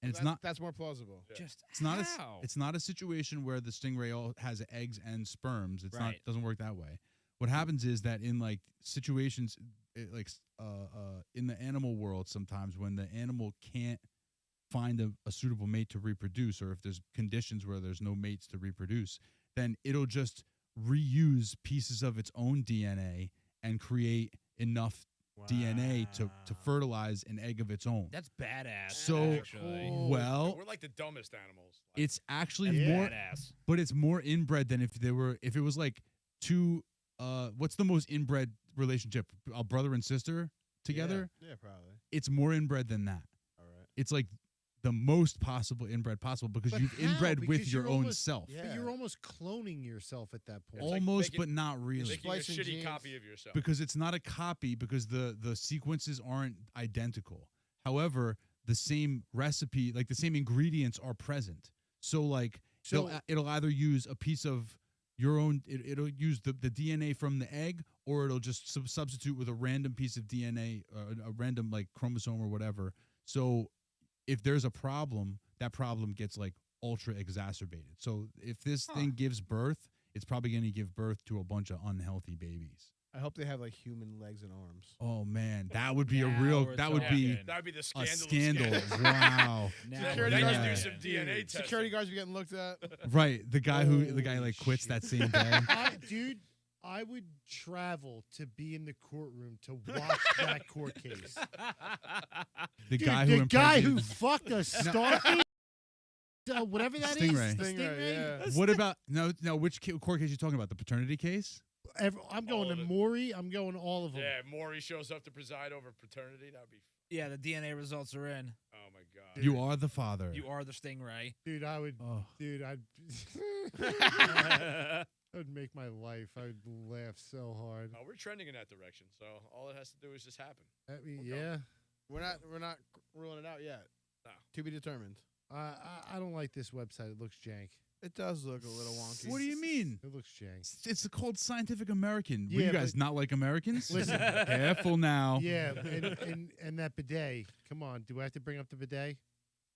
and it's not. That's more plausible. Yeah. Just It's not. how? It's not a situation where the stingray all has eggs and sperms. It's not. Right. Doesn't work that way. What happens is that in like situations, in the animal world, sometimes when the animal can't find a suitable mate to reproduce, or if there's conditions where there's no mates to reproduce, then it'll just reuse pieces of its own DNA and create enough DNA to fertilize an egg of its own. That's badass. So, actually. well, We're like the dumbest animals. Like, it's actually That's more, badass. but it's more inbred than if it was like two. What's the most inbred relationship? A brother and sister together. Yeah, probably. It's more inbred than that. All right. It's like the most possible inbred possible because But you've how? inbred with Because your you're own almost- self. Yeah. But you're almost cloning yourself at that point. It's like Almost, making- but not really. making a Splicing shitty genes. copy of yourself. Because it's not a copy because the sequences aren't identical. However, the same recipe, like the same ingredients are present. So like So- it'll either use a piece of your own it'll use the DNA from the egg, or it'll just substitute with a random piece of DNA, a random like chromosome or whatever. So if there's a problem, that problem gets like ultra exacerbated. So if this thing gives birth, it's probably going to give birth to a bunch of unhealthy babies. I hope they have like human legs and arms. Oh man, that would be Now a real. we're That would be talking. That would be the a scandal. scandal. Of scandals. Wow. Now Security we're Then guards you do talking. some DNA testing. Security guards be getting looked at. Right. The guy Holy like quits that same day. Dude, I would travel to be in the courtroom to watch that court case. The Dude, guy the who guy who impregnated- fucked a starfish, whatever that is, Stingray. the Stingray, yeah. What about no? Which court case you talking about? The paternity case? I'm going All to of it. Maury. I'm going all of them. Yeah, Maury shows up to preside over paternity. That would be. Yeah, the DNA results are in. Oh my god. You are the father. You are the stingray. Dude, I would. Oh. Dude, I'd. That'd make my life. I'd laugh so hard. Oh, we're trending in that direction. So all it has to do is just happen. I mean, We're yeah. We're not ruling it out yet. No. To be determined. I don't like this website. It looks jank. It does look a little wonky. What do you mean? It looks jank. It's called Scientific American. Will Yeah, you guys but- not like Americans? Listen. Careful now. Yeah, and that bidet. Come on, do I have to bring up the bidet?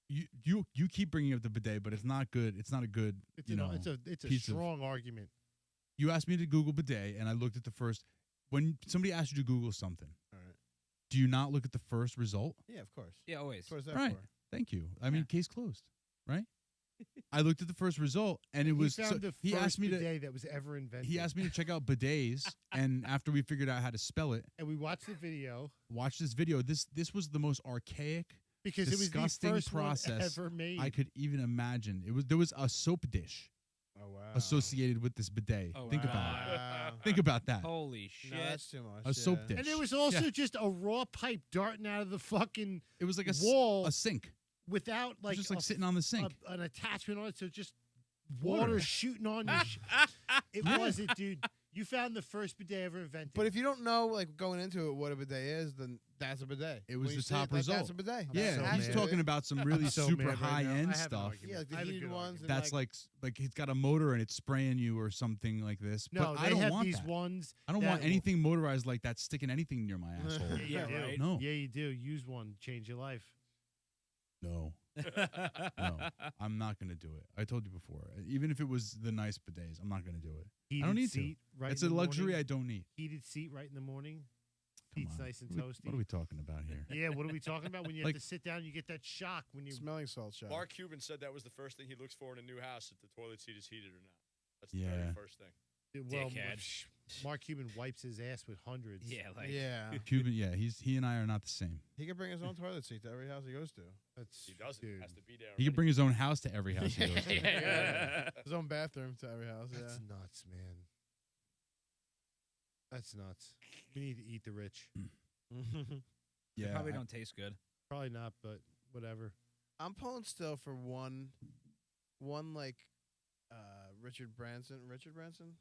You keep bringing up the bidet, but it's not good. It's not a good. It's you know, it's a piece of- strong argument. You asked me to Google bidet, and I looked at the first. When somebody asks you to Google something, All right. do you not look at the first result? Yeah, of course. Yeah, always. That's what is that Right. for? Thank you. I mean, case closed, right? I looked at the first result, and it was. He found the he first asked me to. bidet that was ever invented. He asked me to check out bidets, and after we figured out how to spell it, and we watched the video watch this video. This was the most archaic because it was the disgusting first process one ever made. I could even imagine. There was a soap dish Oh wow. associated with this bidet. Oh, Think wow. about it. Wow. Think about that. Holy shit. No, that's too much. A soap dish. and there was also Yeah. just a raw pipe darting out of the fucking It was like wall a sink. without It was like just like a sitting on the sink. an attachment on it, so just Water. water shooting on your. It wasn't, dude. You found the first bidet ever invented. But if you don't know, like going into it, what a bidet is, then that's a bidet. It was When you the see it, top That's result. a bidet. Yeah, so he's mad. talking about some really I'm so super mad right high now. I end have an stuff. argument. Yeah, like the I have a heated good ones. argument. and That's like it's got a motor and it's spraying you or something like this. no, but I they don't have want these that. ones. I don't that want will- anything motorized like that sticking anything near my asshole. Yeah, you do. right. No. Yeah, you do. Use one, change your life. No. No. I'm not gonna do it. I told you before. Even if it was the nice bidets, I'm not gonna do it. Heated don't need to. seat Right It's in a the luxury morning. I don't need. Heated seat right in the morning. Come Feet's on. nice and What are we- toasty. What are we talking about here? Yeah, what are we talking about? When you Like- have to sit down, you get that shock when you. Smelling salt shot. Mark Cuban said that was the first thing he looks for in a new house, if the toilet seat is heated or not. That's the Yeah. very first thing. Well, Dickhead. Mark Cuban wipes his ass with hundreds. Yeah, like Yeah. Cuban, yeah, he and I are not the same. He can bring his own toilet seat to every house he goes to. That's He doesn't. dude. Has to be there. He can already. bring his own house to every house he goes to. Yeah. His own bathroom to every house. That's Yeah. nuts, man. That's nuts. We need to eat the rich. They Yeah, probably don't taste good. Probably not, but whatever. I'm pulling still for one like Richard Branson. Richard Branson?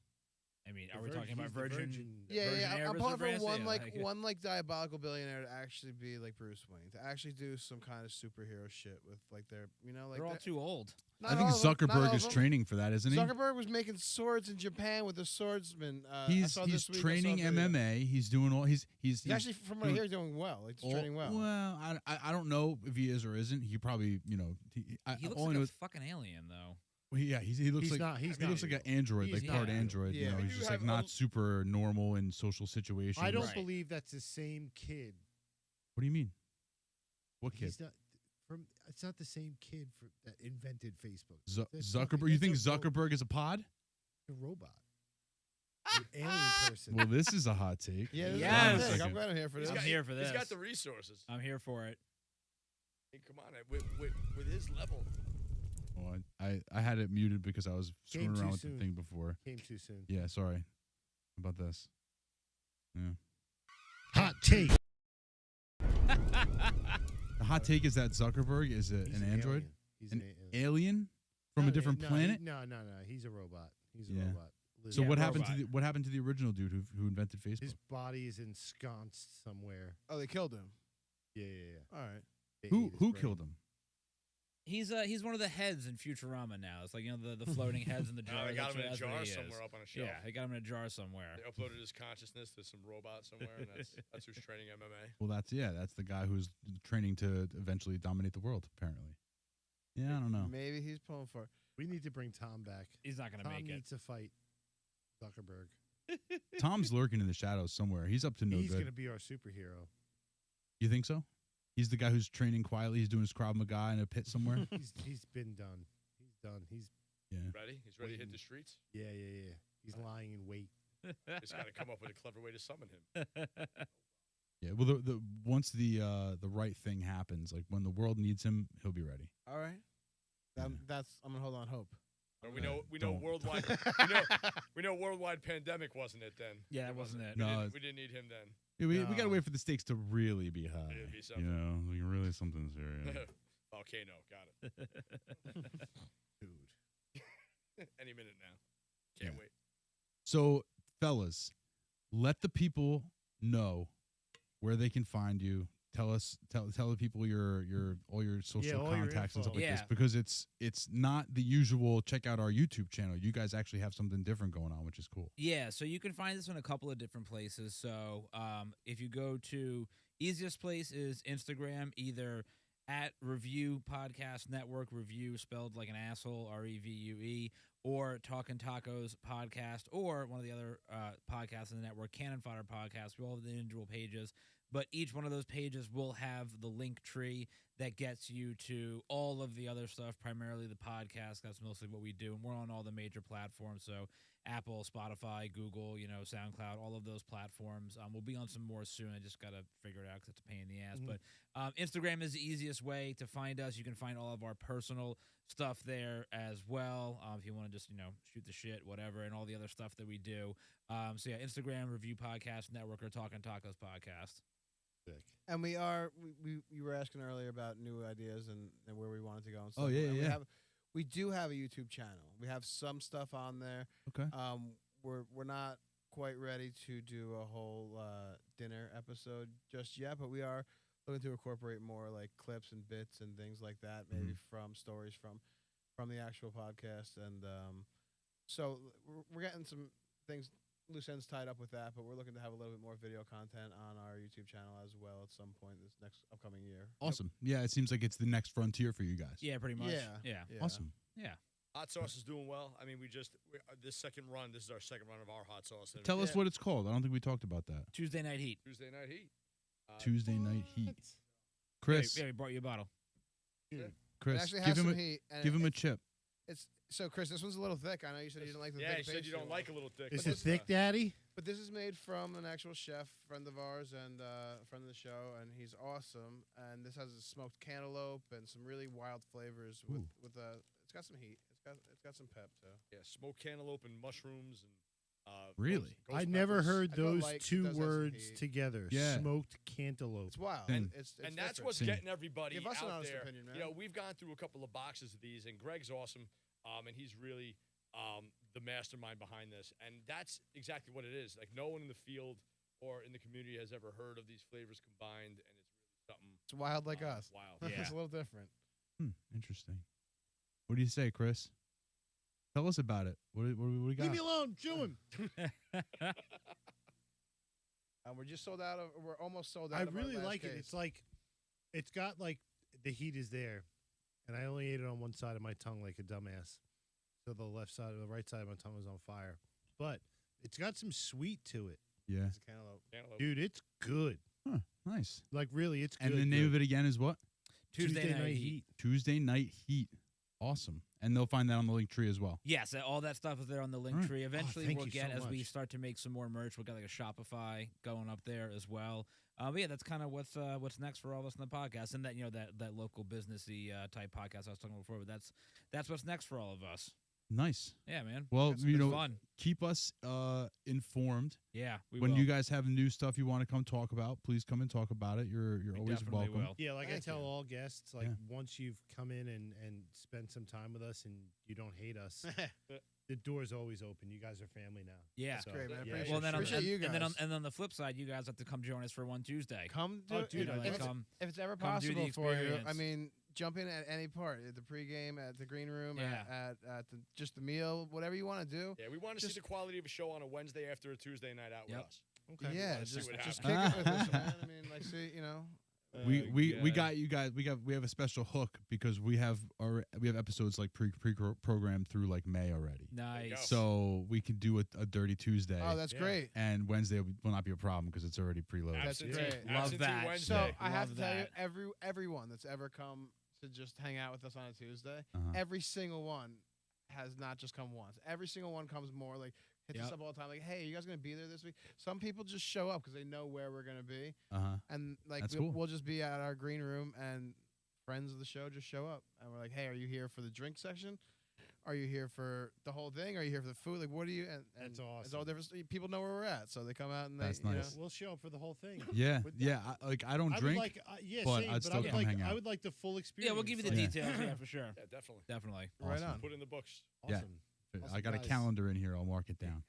I mean, The are we talking about he's the Virgin? Yeah, Virgin yeah. Air I'm Mr. pulling for Branson? one Yeah, like one like diabolical billionaire to actually be like Bruce Wayne, to actually do some kind of superhero shit with like their, like They're all too old. not I think all of them, not all Zuckerberg of is them. training for that, isn't he? Zuckerberg was making swords in Japan with the swordsman. I He's saw he's this week, I saw training a video. MMA. He's doing all he's He's actually, from what I doing hear, doing well. Like, he's all- training well. Well, I don't know if he is or isn't. He probably He looks all I like know a is fucking alien, though. yeah he looks He's like not. He's he not looks like an evil. android, He's like part not. android. Yeah. We He's do just like have not a- super normal in social situations. I don't Right. believe that's the same kid. What do you mean? What kid? He's not from. It's not the same kid that invented Facebook. That's Zuckerberg. not- You think that's a Zuckerberg is a pod? robot? An alien person. Well, this is a hot take. Yeah, this is Yes. what I'm Hold on a saying. I'm second. glad I'm here for this. I'm here for this. He's got the resources. I'm here for it. Hey, come on, with his level. Well, I had it muted because I was Came screwing too around with soon. the thing before. Came too soon. Yeah, sorry about this. Yeah. Hot take. The hot take is that Zuckerberg is He's an android, alien. He's An alien. alien from No, a different no, planet. No. He's a robot. He's a Yeah. robot. So Yeah, what happened to robot. what happened to the original dude who invented Facebook? His body is ensconced somewhere. Oh, they killed him. Yeah. All right. They who ate his who brain. killed him? He's one of the heads in Futurama now. It's like the floating heads in the jar. Now they got That's him in a what- that's what jar he is. somewhere up on a shelf. Yeah, they got him in a jar somewhere. They uploaded his consciousness to some robot somewhere, and that's who's training MMA. Well, that's the guy who's training to eventually dominate the world. Apparently. Yeah, I don't know. Maybe he's pulling for. We need to bring Tom back. He's not gonna Tom make it. needs to fight Zuckerberg. Tom's lurking in the shadows somewhere. He's up to no He's good. going to be our superhero. You think so? He's the guy who's training quietly. He's doing his Krav Maga in a pit somewhere. He's been done. He's done. He's Yeah. Ready? He's ready to hit the streets. yeah. He's lying in wait. He's got to come up with a clever way to summon him. Yeah. Well, the once the right thing happens, like when the world needs him, he'll be ready. All right. Yeah. That's. I'm gonna hold on hope. But we know Don't. worldwide. we know worldwide pandemic wasn't it then. Yeah, that wasn't it. No, We didn't need him then. Yeah, we got to No. wait for the stakes to really be high. It'd be You something. know, like really something serious. Volcano, got it. Dude. Any minute now. Can't Yeah. wait. So, fellas, let the people know where they can find you. Tell the people your all your social all your contacts and stuff info. like this, Yeah. because it's not the usual check out our YouTube channel. You guys actually have something different going on, which is cool. Yeah, so you can find this in a couple of different places. So if you go to easiest place is Instagram, either at Review Podcast Network, review spelled like an asshole, REVUE, or Talkin' Tacos Podcast, or one of the other podcasts in the network, Cannon Fodder Podcast. We all have the individual pages, but each one of those pages will have the link tree that gets you to all of the other stuff, primarily the podcast. That's mostly what we do. And we're on all the major platforms. So Apple, Spotify, Google, SoundCloud, all of those platforms. We'll be on some more soon. I just got to figure it out because it's a pain in the ass. Mhm. But Instagram is the easiest way to find us. You can find all of our personal stuff there as well. If you want to just, shoot the shit, whatever, and all the other stuff that we do. So yeah, Instagram, Review Podcast Network, or Talkin' Tacos Podcast. Sick. And we are. You were asking earlier about new ideas and where we wanted to go. And stuff. Oh, yeah, And yeah. we do have a YouTube channel. We have some stuff on there. Okay. We're not quite ready to do a whole dinner episode just yet, but we are looking to incorporate more like clips and bits and things like that, maybe from stories from the actual podcast. And so we're getting some things, loose ends tied up with that, but we're looking to have a little bit more video content on our YouTube channel as well at some point this next upcoming year. Awesome. Yeah, it seems like it's the next frontier for you guys. Yeah, pretty much. Yeah. Yeah. Yeah. Awesome. Hot sauce is doing well. I mean, this second run. This is our second run of our hot sauce. And Tell us Yeah. what it's called. I don't think we talked about that. Tuesday Night Heat. Tuesday Night Heat. Tuesday Night Heat. Chris, Yeah, we brought you a bottle. It Chris, actually give has him some a heat. And give him a it's, chip. it's so Chris. This one's a little thick. I know you said you didn't like the Yeah, thick you said you pastry don't one. like a little thick. Is but it this, thick, Daddy? But this is made from an actual chef, friend of ours, and a friend of the show, and he's awesome. And this has a smoked cantaloupe and some really wild flavors with it's got some heat. It's got some pep too. Yeah, smoked cantaloupe and mushrooms and Really? I never peppers. heard I feel those like it two does have some words heat. together. Yeah. Smoked cantaloupe. It's wild. And- it's And that's different. what's Same. getting everybody Give us an out honest there. opinion, man. You know, we've gone through a couple of boxes of these, and Greg's awesome, and he's really the mastermind behind this. And that's exactly what it is. Like, no one in the field or in the community has ever heard of these flavors combined, and it's really something It's wild like us. wild. It's a little different. Interesting. What do you say, Chris? Tell us about it. What do we got? Leave me alone, chewing. And we're just sold out of. We're almost sold out. I of our really last like it. case. It's like, it's got like the heat is there, and I only ate it on one side of my tongue like a dumbass. So the right side of my tongue was on fire. But it's got some sweet to it, Yeah. It's a cantaloupe. Cantaloupe. dude. It's good. Huh, nice. Like really, it's And good. the name of it again is what? Tuesday night heat. Tuesday Night Heat. Awesome. And they'll find that on the link tree as well. Yes, all that stuff is there on the link Alright. tree. Eventually, thank we'll you get so as we much. start to make some more merch. We'll get like a Shopify going up there as well. But yeah, that's kind of what's next for all of us in the podcast, and that that local businessy type podcast I was talking about before. But that's what's next for all of us. Nice. Yeah, man. Well, It's you been know, fun. keep us informed. Yeah, we When will. you guys have new stuff you want to come talk about, please come and talk about it. You're We always definitely welcome. will. Yeah, like Thank I tell you. all guests, like Yeah. once you've come in and spent some time with us and you don't hate us, the door's always open. You guys are family now. Yeah. That's great, man. Yeah, Appreciate, Well, then on, appreciate and, you and guys. then on the flip side, you guys have to come join us for one Tuesday. Come do Oh, it. dude, You know, I like, love it. come. If it's ever Come do the possible for you, I experience. mean, jump in at any part, at the pregame, at the green room, Yeah. at just the meal, whatever you want to do. Yeah, we want to see the quality of a show on a Wednesday after a Tuesday night out Yep. with us. Okay. Yeah, Let's see just what kick happens. it with us, man. I mean, like, see, you know, We got you guys. We have a special hook because we have episodes like pre-programmed through like May already. you go. Nice. So we can do a Dirty Tuesday. oh, that's Yeah. great. and Wednesday will not be a problem because it's already preloaded. That's Absentee. great. Love Absentee that. Wednesday. So I have Love to tell you, that. everyone that's ever come to just hang out with us on a Tuesday, Uh-huh. every single one has not just come once. Every single one comes more, like hits us Yep. up all the time, like, "Hey, you guys gonna be there this week?" Some people just show up because they know where we're gonna be, Uh-huh. and like That's we'll, cool. we'll just be at our green room, and friends of the show just show up, and we're like, "Hey, are you here for the drink section? Are you here for the whole thing? Are you here for the food? Like, what are you?" And That's It's all awesome. different. People know where we're at, so they come out and That's they, you nice. know, We'll show up for the whole thing. Yeah, With yeah. I don't I drink. would like, yeah, but same, I'd but still I would come like, hang out. I would like the full experience. Yeah, we'll give you the like- details. Yeah, for sure. Yeah, definitely. Definitely. right Awesome. on. Put in the books. Yeah. Awesome. I Awesome, got a guys. calendar in here. I'll mark it down.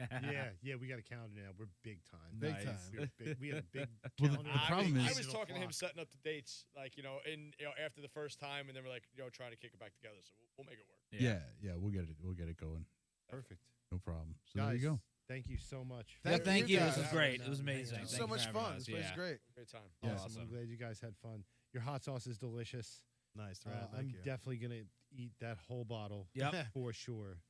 Yeah, we got a calendar now. We're big time. Big Nice. time. We had a big Well, the calendar. problem I is- was talking to him 8 setting up the dates, like after the first time, and then we're like, trying to kick it back together. So we'll make it work. Yeah, we'll get it going. Perfect. No problem. So Guys, there you go. thank you so much. Yeah, Thank thank you you. This guys. was great. It was Hanging out. amazing. Hanging out. Thank So you much for having fun. us. This place is Yeah. great. Great time. Yeah. Awesome. I'm glad you guys had fun. Your hot sauce is delicious. Nice, I'm definitely gonna eat that whole bottle Yep. for sure.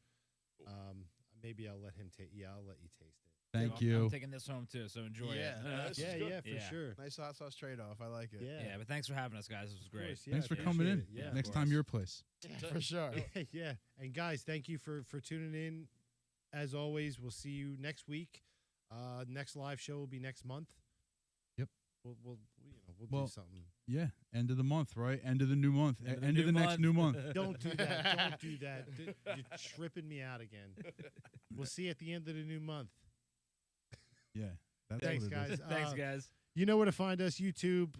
Maybe I'll let him take. Yeah, I'll let you taste it. Thank I'm you. taking this home too, so enjoy Yeah. it. This is Yeah, good. yeah, for Yeah. sure. Nice hot sauce trade off. I like it. Yeah, Yeah, but thanks for having us, guys. This was Of great. course, yeah, Thanks for appreciate coming in. it. Yeah, Next of time course. your place. For sure. yeah. And guys, thank you for tuning in. As always, we'll see you next week. Next live show will be next month. Yep. We'll Well, do something. Yeah, end of the month, right? End of the new month. End of the End of new the next new month. Don't do that. Don't do that. You're tripping me out again. We'll see you at the end of the new month. Yeah. That's Thanks, what it is. guys. Thanks, guys. You know where to find us, YouTube,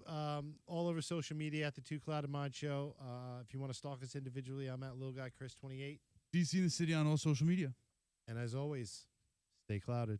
all over social media at the Two Clouded Mind Show. If you want to stalk us individually, I'm at Lil Guy Chris 28. DC in the City on all social media. And as always, stay clouded.